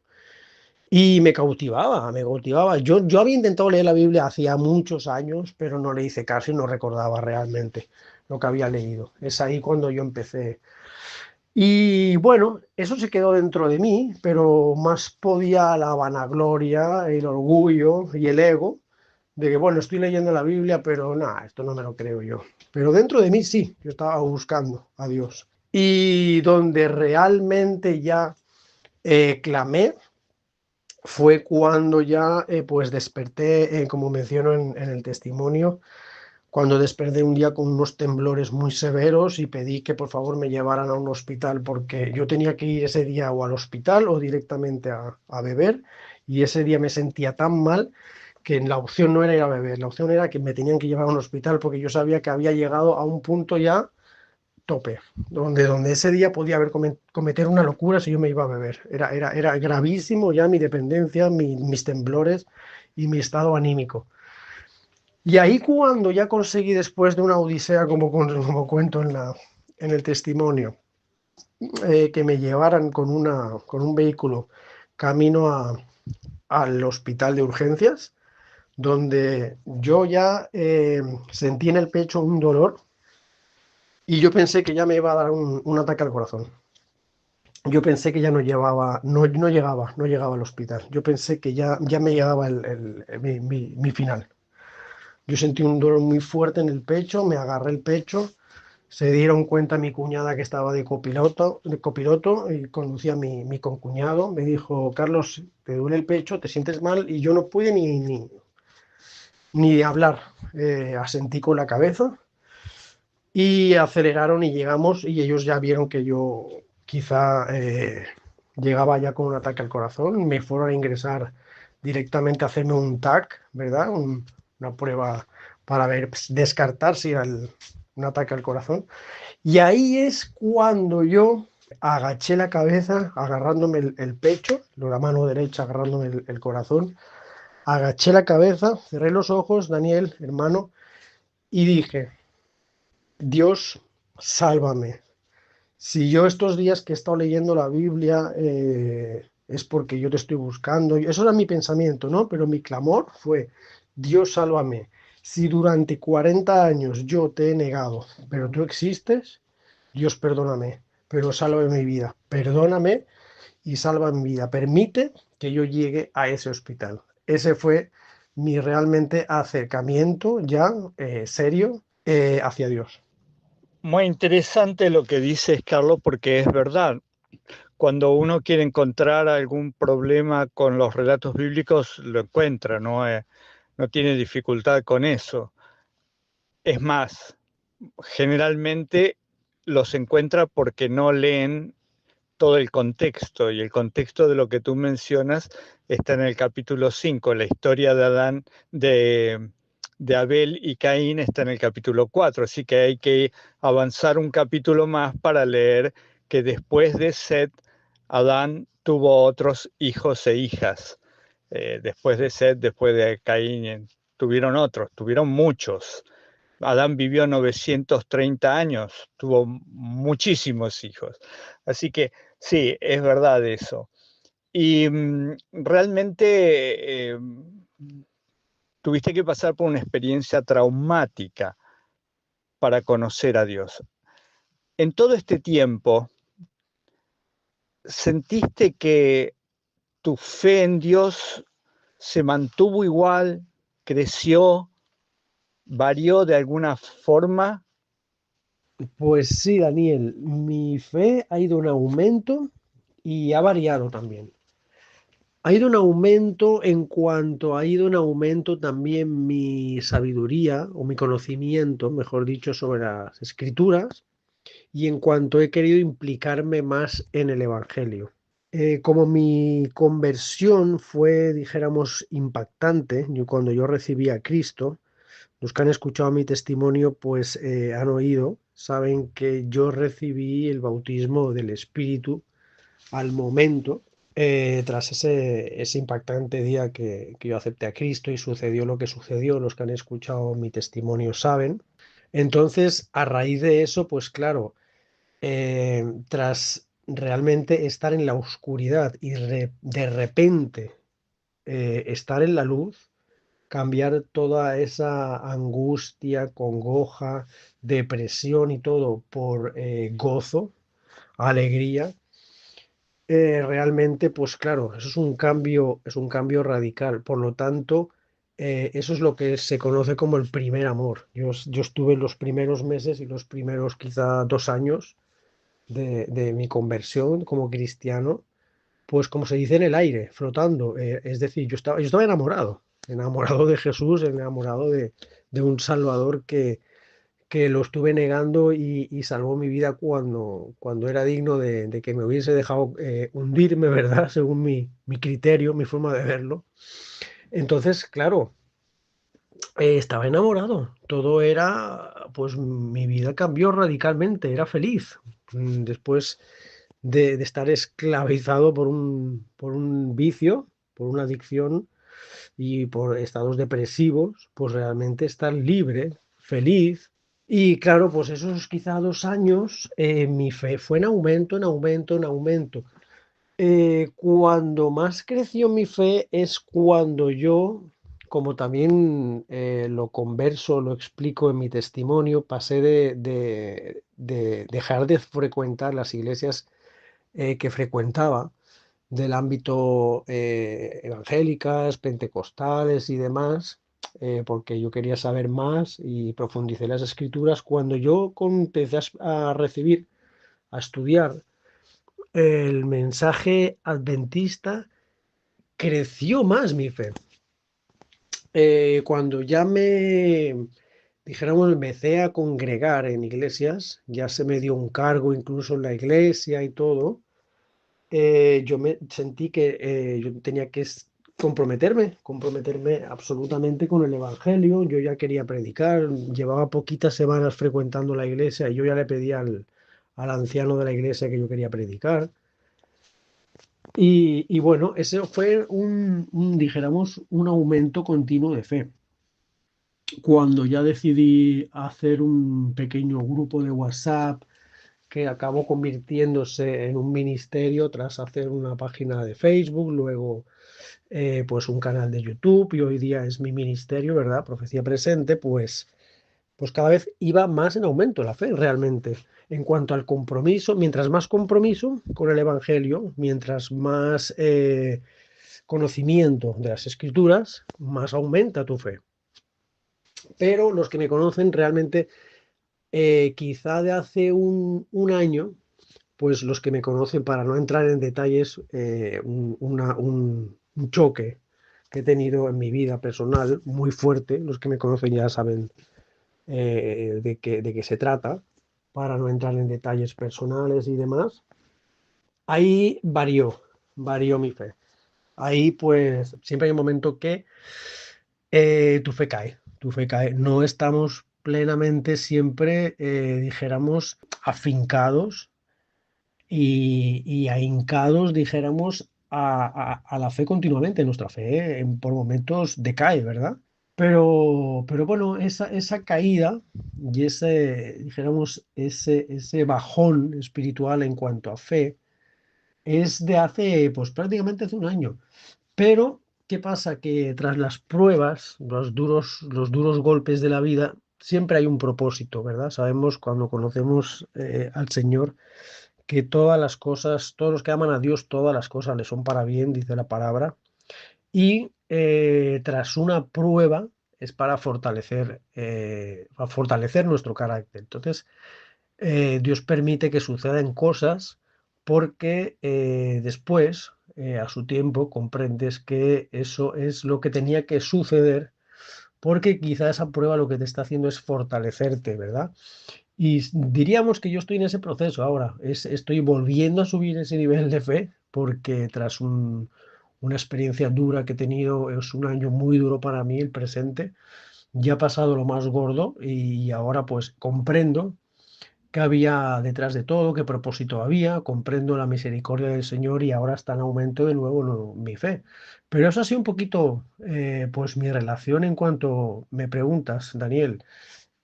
Y me cautivaba, me cautivaba. Yo había intentado leer la Biblia hacía muchos años, pero no le hice caso y no recordaba realmente lo que había leído. Es ahí cuando yo empecé. Y bueno, eso se quedó dentro de mí, pero más podía la vanagloria, el orgullo y el ego de que, bueno, estoy leyendo la Biblia, pero nada, esto no me lo creo yo. Pero dentro de mí sí, yo estaba buscando a Dios. Y donde realmente ya clamé fue cuando ya pues desperté, como menciono en el testimonio, cuando desperté un día con unos temblores muy severos y pedí que por favor me llevaran a un hospital porque yo tenía que ir ese día o al hospital o directamente a beber, y ese día me sentía tan mal que la opción no era ir a beber, la opción era que me tenían que llevar a un hospital porque yo sabía que había llegado a un punto ya tope, donde ese día podía haber cometer una locura si yo me iba a beber. Era gravísimo ya mi dependencia, mis temblores y mi estado anímico. Y ahí cuando ya conseguí, después de una odisea, como cuento en el testimonio, que me llevaran con un vehículo camino al hospital de urgencias, donde yo ya sentí en el pecho un dolor y yo pensé que ya me iba a dar un ataque al corazón. Yo pensé que ya no llegaba al hospital. Yo pensé que ya me llegaba mi final. Yo sentí un dolor muy fuerte en el pecho, me agarré el pecho, se dieron cuenta mi cuñada que estaba de copiloto y conducía mi concuñado. Me dijo: Carlos, ¿te duele el pecho? ¿Te sientes mal? Y yo no pude ni hablar. Asentí con la cabeza y aceleraron y llegamos, y ellos ya vieron que yo quizá llegaba ya con un ataque al corazón. Me fueron a ingresar directamente a hacerme un TAC, ¿verdad? Una prueba para ver, pues, descartar si era un ataque al corazón. Y ahí es cuando yo agaché la cabeza, agarrándome el pecho, la mano derecha agarrándome el corazón, agaché la cabeza, cerré los ojos, Daniel, hermano, y dije: Dios, sálvame. Si yo estos días que he estado leyendo la Biblia es porque yo te estoy buscando. Eso era mi pensamiento, ¿no? Pero mi clamor fue: Dios, sálvame. Si durante 40 años yo te he negado, pero tú existes, Dios, perdóname, pero salva mi vida. Perdóname y salva mi vida. Permite que yo llegue a ese hospital. Ese fue mi realmente acercamiento ya serio hacia Dios. Muy interesante lo que dices, Carlos, porque es verdad. Cuando uno quiere encontrar algún problema con los relatos bíblicos, lo encuentra, ¿no? No tiene dificultad con eso. Es más, generalmente los encuentra porque no leen todo el contexto, y el contexto de lo que tú mencionas está en el capítulo 5. La historia de Adán, de Abel y Caín, está en el capítulo 4, así que hay que avanzar un capítulo más para leer que después de Set, Adán tuvo otros hijos e hijas. Después de Set, después de Caín, tuvieron otros, tuvieron muchos. Adán vivió 930 años, tuvo muchísimos hijos. Así que sí, es verdad eso. Y realmente tuviste que pasar por una experiencia traumática para conocer a Dios. En todo este tiempo, ¿sentiste que tu fe en Dios se mantuvo igual, creció, varió de alguna forma? Pues sí, Daniel, mi fe ha ido en aumento y ha variado también. Ha ido en aumento en cuanto ha ido en aumento también mi sabiduría o mi conocimiento, mejor dicho, sobre las escrituras, y en cuanto he querido implicarme más en el Evangelio. Como mi conversión fue, dijéramos, impactante, cuando yo recibí a Cristo, los que han escuchado mi testimonio, pues han oído, saben que yo recibí el bautismo del Espíritu al momento, tras ese impactante día que yo acepté a Cristo y sucedió lo que sucedió. Los que han escuchado mi testimonio saben. Entonces, a raíz de eso, pues claro, tras realmente estar en la oscuridad y de repente estar en la luz, cambiar toda esa angustia, congoja, depresión y todo por gozo, alegría, realmente, pues claro, eso es un cambio radical. Por lo tanto, eso es lo que se conoce como el primer amor. Yo estuve los primeros meses y los primeros quizá 2 años de mi conversión como cristiano, pues como se dice, en el aire, flotando. Es decir, yo estaba enamorado, enamorado de Jesús, enamorado de un Salvador que lo estuve negando y salvó mi vida cuando era digno de que me hubiese dejado hundirme, ¿verdad? Según mi criterio, mi forma de verlo. Entonces, claro, estaba enamorado. Todo era, pues mi vida cambió radicalmente, era feliz. Después de estar esclavizado por un vicio, por una adicción y por estados depresivos, pues realmente estar libre, feliz. Y claro, pues esos quizá 2 años, mi fe fue en aumento, en aumento, en aumento. Cuando más creció mi fe es cuando yo, como también lo converso, lo explico en mi testimonio, pasé de dejar de frecuentar las iglesias que frecuentaba del ámbito evangélicas, pentecostales y demás, porque yo quería saber más y profundicé en las escrituras. Cuando yo empecé a recibir, a estudiar el mensaje adventista, creció más mi fe. Cuando ya dijéramos, empecé a congregar en iglesias, ya se me dio un cargo incluso en la iglesia y todo, yo me sentí que yo tenía que comprometerme absolutamente con el Evangelio. Yo ya quería predicar, llevaba poquitas semanas frecuentando la iglesia y yo ya le pedí al anciano de la iglesia que yo quería predicar. Y bueno, ese fue dijéramos, un aumento continuo de fe. Cuando ya decidí hacer un pequeño grupo de WhatsApp que acabó convirtiéndose en un ministerio tras hacer una página de Facebook, luego pues un canal de YouTube y hoy día es mi ministerio, ¿verdad? Profecía Presente, pues cada vez iba más en aumento la fe realmente. En cuanto al compromiso, mientras más compromiso con el Evangelio, mientras más conocimiento de las Escrituras, más aumenta tu fe. Pero los que me conocen realmente, quizá de hace un año, pues los que me conocen, para no entrar en detalles, un choque que he tenido en mi vida personal muy fuerte, los que me conocen ya saben de qué se trata, para no entrar en detalles personales y demás, ahí varió mi fe. Ahí pues siempre hay un momento que tu fe cae. No estamos plenamente siempre, dijéramos, afincados y ahincados, dijéramos, a la fe continuamente. Nuestra fe por momentos decae, ¿verdad? Pero bueno, esa caída y dijéramos, ese bajón espiritual en cuanto a fe es de hace, pues prácticamente hace un año. Pero, ¿qué pasa? Que tras las pruebas, los duros golpes de la vida, siempre hay un propósito, ¿verdad? Sabemos cuando conocemos al Señor que todas las cosas, todos los que aman a Dios, todas las cosas le son para bien, dice la palabra. Y tras una prueba es para fortalecer nuestro carácter. Entonces, Dios permite que sucedan cosas porque después, a su tiempo, comprendes que eso es lo que tenía que suceder, porque quizá esa prueba lo que te está haciendo es fortalecerte, ¿verdad? Y diríamos que yo estoy en ese proceso ahora, estoy volviendo a subir ese nivel de fe porque tras una experiencia dura que he tenido, es un año muy duro para mí el presente, ya ha pasado lo más gordo y ahora pues comprendo qué había detrás de todo, qué propósito había, comprendo la misericordia del Señor y ahora está en aumento de nuevo mi fe. Pero eso ha sido un poquito pues mi relación en cuanto me preguntas, Daniel,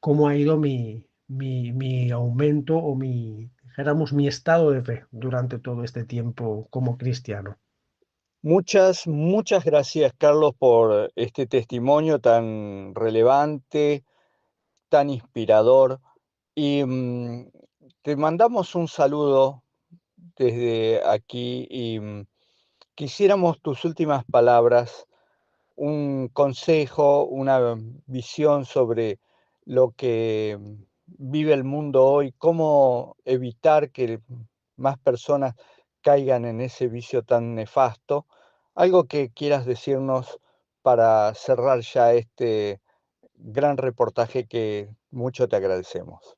cómo ha ido mi aumento o dijéramos, mi estado de fe durante todo este tiempo como cristiano. Muchas gracias, Carlos, por este testimonio tan relevante, tan inspirador. Y te mandamos un saludo desde aquí y quisiéramos tus últimas palabras, un consejo, una visión sobre lo que vive el mundo hoy, cómo evitar que más personas caigan en ese vicio tan nefasto. Algo que quieras decirnos para cerrar ya este gran reportaje que mucho te agradecemos.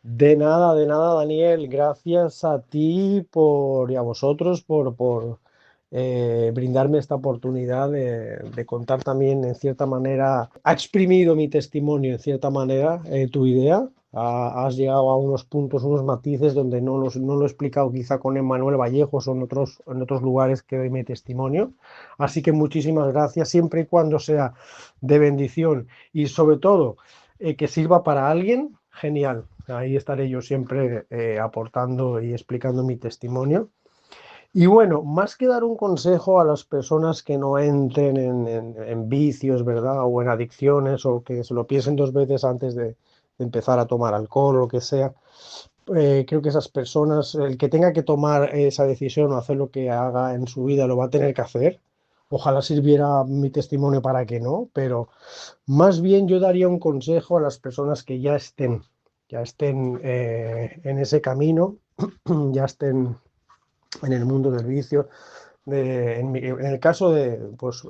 De nada, Daniel. Gracias a ti y a vosotros por brindarme esta oportunidad de contar también, en cierta manera, ha exprimido mi testimonio, en cierta manera, tu idea. Has llegado a unos puntos, unos matices donde no lo he explicado quizá con Emmanuel Vallejos o en otros lugares que doy mi testimonio. Así que muchísimas gracias, siempre y cuando sea de bendición y sobre todo que sirva para alguien, genial. Ahí estaré yo siempre aportando y explicando mi testimonio. Y bueno, más que dar un consejo a las personas que no entren en vicios, ¿verdad? O en adicciones, o que se lo piensen dos veces antes de empezar a tomar alcohol o lo que sea, creo que esas personas, el que tenga que tomar esa decisión o hacer lo que haga en su vida, lo va a tener que hacer. Ojalá sirviera mi testimonio para que no, pero más bien yo daría un consejo a las personas que ya estén en ese camino, ya estén en el mundo del vicio. En el caso de, pues,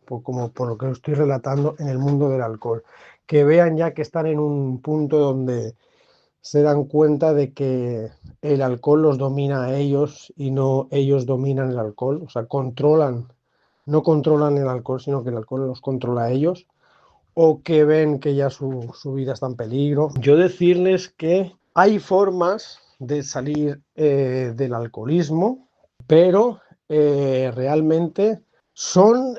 como por lo que estoy relatando, en el mundo del alcohol, que vean ya que están en un punto donde se dan cuenta de que el alcohol los domina a ellos y no ellos dominan el alcohol, o sea, no controlan el alcohol, sino que el alcohol los controla a ellos, o que ven que ya su vida está en peligro. Yo decirles que hay formas de salir del alcoholismo, pero realmente son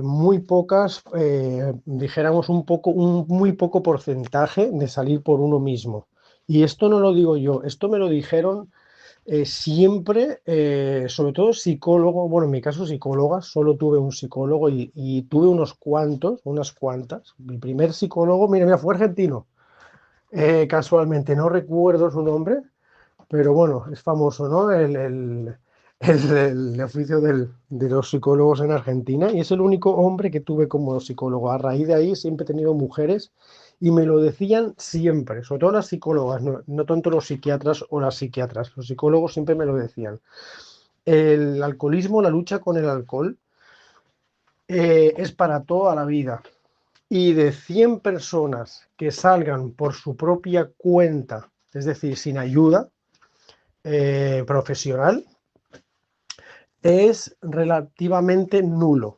muy pocas, dijéramos un muy poco porcentaje de salir por uno mismo. Y esto no lo digo yo, esto me lo dijeron siempre, sobre todo psicólogo, bueno, en mi caso psicóloga, solo tuve un psicólogo y tuve unas cuantas. Mi primer psicólogo, mira, fue argentino, casualmente, no recuerdo su nombre, pero bueno, es famoso, ¿no? El oficio de los psicólogos en Argentina y es el único hombre que tuve como psicólogo. A raíz de ahí siempre he tenido mujeres y me lo decían siempre, sobre todo las psicólogas, no tanto los psiquiatras o las psiquiatras, los psicólogos siempre me lo decían. El alcoholismo, la lucha con el alcohol, es para toda la vida. Y de 100 personas que salgan por su propia cuenta, es decir, sin ayuda profesional, es relativamente nulo.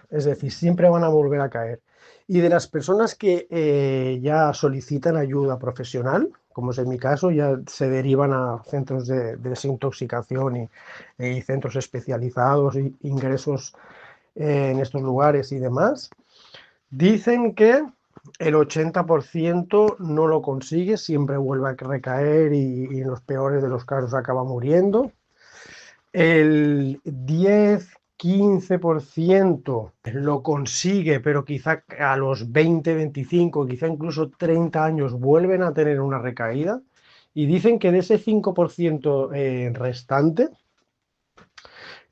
Es decir, siempre van a volver a caer. Y de las personas que ya solicitan ayuda profesional, como es en mi caso, ya se derivan a centros de desintoxicación y centros especializados, y ingresos en estos lugares y demás, dicen que el 80% no lo consigue, siempre vuelve a recaer y en los peores de los casos acaba muriendo. El 10-15% lo consigue, pero quizá a los 20, 25, quizá incluso 30 años vuelven a tener una recaída. Y dicen que de ese 5% restante,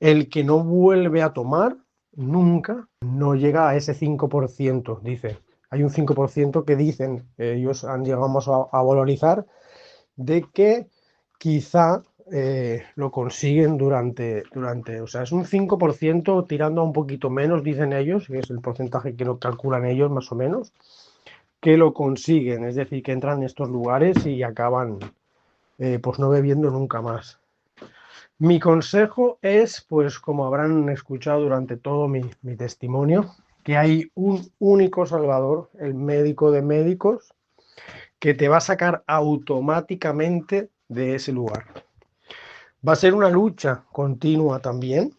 el que no vuelve a tomar nunca no llega a ese 5%, dice. Hay un 5% que dicen, ellos han llegado a valorizar, de que quizá lo consiguen o sea, es un 5% tirando a un poquito menos, dicen ellos, que es el porcentaje que lo calculan ellos más o menos, que lo consiguen, es decir, que entran en estos lugares y acaban pues no bebiendo nunca más. Mi consejo es, pues como habrán escuchado durante todo mi testimonio, que hay un único Salvador, el médico de médicos, que te va a sacar automáticamente de ese lugar. Va a ser una lucha continua también,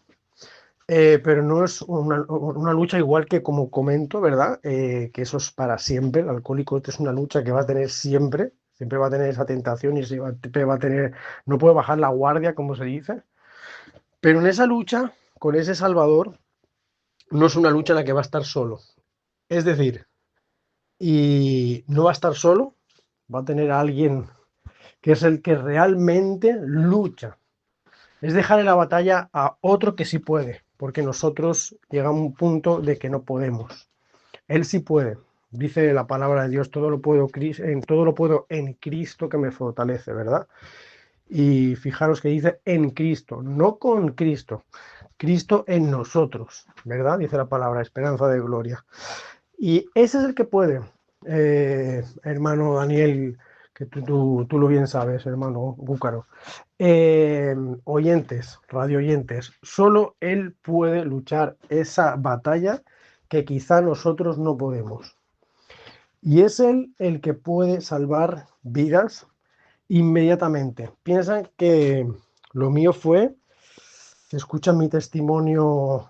pero no es una lucha igual que, como comento, ¿verdad? Que eso es para siempre. El alcohólico es una lucha que va a tener siempre, siempre va a tener esa tentación y siempre va a tener, no puede bajar la guardia, como se dice. Pero en esa lucha, con ese Salvador, no es una lucha en la que va a estar solo. Es decir, y no va a estar solo, va a tener a alguien que es el que realmente lucha. Es dejar en la batalla a otro que sí puede, porque nosotros llegamos a un punto de que no podemos. Él sí puede. Dice la palabra de Dios, todo lo puedo en Cristo que me fortalece, ¿verdad? Y fijaros que dice en Cristo, no con Cristo, Cristo en nosotros, ¿verdad? Dice la palabra esperanza de gloria. Y ese es el que puede, hermano Daniel, que tú lo bien sabes, hermano Búcaro. Oyentes, radio oyentes, solo él puede luchar esa batalla que quizá nosotros no podemos. Y es él el que puede salvar vidas inmediatamente. Piensan que lo mío fue, escuchan mi testimonio,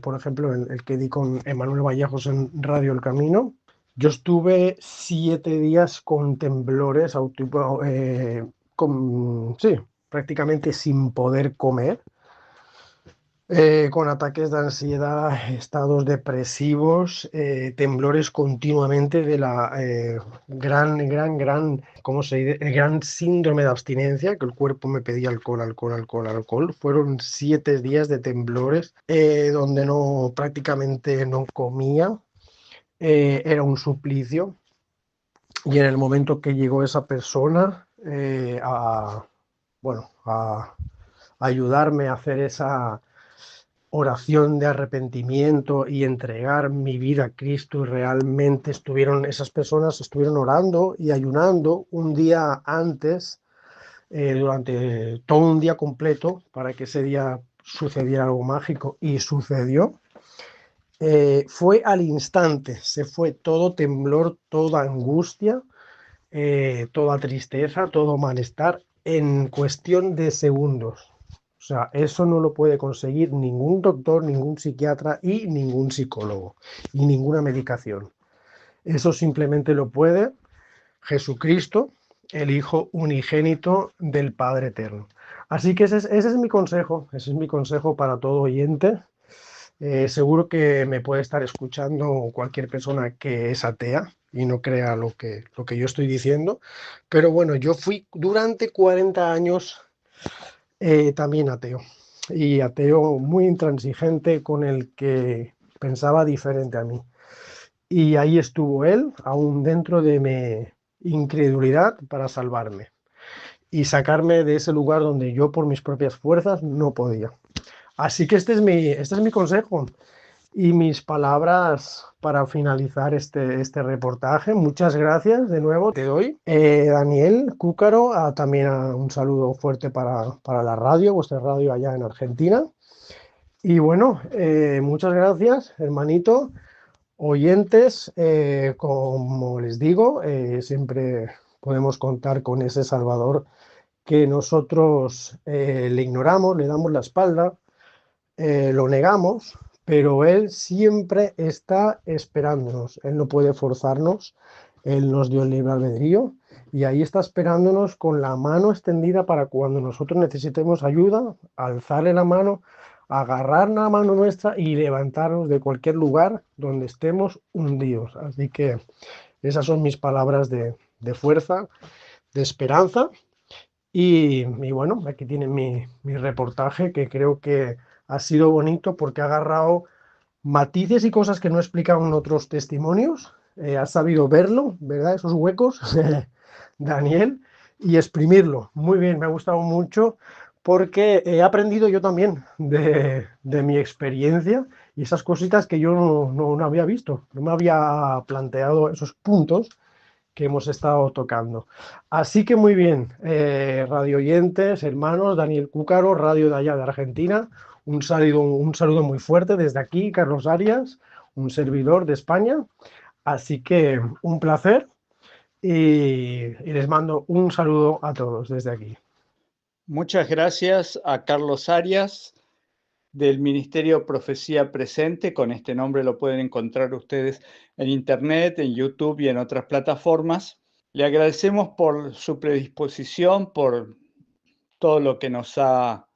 por ejemplo, el que di con Emanuel Vallejos en Radio El Camino. Yo estuve 7 días con temblores, sí, prácticamente sin poder comer, con ataques de ansiedad, estados depresivos, temblores continuamente de la gran, ¿cómo se dice? El gran síndrome de abstinencia, que el cuerpo me pedía alcohol, alcohol, alcohol, alcohol. Fueron 7 días de temblores, donde no, prácticamente no comía, era un suplicio. Y en el momento que llegó esa persona bueno, a ayudarme a hacer esa oración de arrepentimiento y entregar mi vida a Cristo, y realmente esas personas estuvieron orando y ayunando un día antes, durante todo un día completo, para que ese día sucediera algo mágico, y sucedió. Fue al instante, se fue todo temblor, toda angustia, toda tristeza, todo malestar en cuestión de segundos. O sea, eso no lo puede conseguir ningún doctor, ningún psiquiatra y ningún psicólogo, y ninguna medicación. Eso simplemente lo puede Jesucristo, el Hijo unigénito del Padre Eterno. Así que ese es mi consejo, ese es mi consejo para todo oyente. Seguro que me puede estar escuchando cualquier persona que es atea y no crea lo que yo estoy diciendo, pero bueno, yo fui durante 40 años también ateo, y ateo muy intransigente, con el que pensaba diferente a mí. Y ahí estuvo él, aún dentro de mi incredulidad, para salvarme y sacarme de ese lugar donde yo por mis propias fuerzas no podía. Así que este es mi consejo y mis palabras para finalizar este reportaje. Muchas gracias de nuevo, te doy. Daniel Cúcaro, también un saludo fuerte para la radio, vuestra radio allá en Argentina. Y bueno, muchas gracias, hermanito. Oyentes, como les digo, siempre podemos contar con ese Salvador que nosotros le ignoramos, le damos la espalda, lo negamos, pero Él siempre está esperándonos. Él no puede forzarnos, Él nos dio el libre albedrío y ahí está esperándonos con la mano extendida para cuando nosotros necesitemos ayuda, alzarle la mano, agarrar la mano nuestra y levantarnos de cualquier lugar donde estemos hundidos. Así que esas son mis palabras de fuerza, de esperanza. Y bueno, aquí tienen mi reportaje, que creo que ha sido bonito porque ha agarrado matices y cosas que no explicaban otros testimonios. Has sabido verlo, ¿verdad? Esos huecos, Daniel, y exprimirlo. Muy bien, me ha gustado mucho porque he aprendido yo también de mi experiencia y esas cositas que yo no había visto, no me había planteado esos puntos que hemos estado tocando. Así que muy bien, radio oyentes, hermanos, Daniel Cúcaro, radio de allá de Argentina, un saludo muy fuerte desde aquí, Carlos Arias, un servidor de España. Así que un placer y les mando un saludo a todos desde aquí. Muchas gracias a Carlos Arias del Ministerio Profecía Presente. Con este nombre lo pueden encontrar ustedes en Internet, en YouTube y en otras plataformas. Le agradecemos por su predisposición, por todo lo que nos ha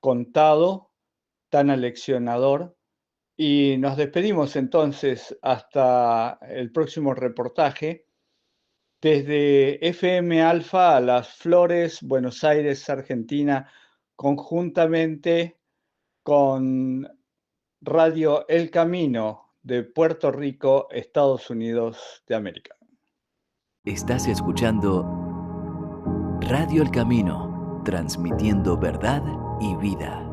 contado, tan aleccionador. Y nos despedimos entonces hasta el próximo reportaje desde FM Alfa a Las Flores, Buenos Aires, Argentina, conjuntamente con Radio El Camino de Puerto Rico, Estados Unidos de América. Estás escuchando Radio El Camino, transmitiendo verdad y vida.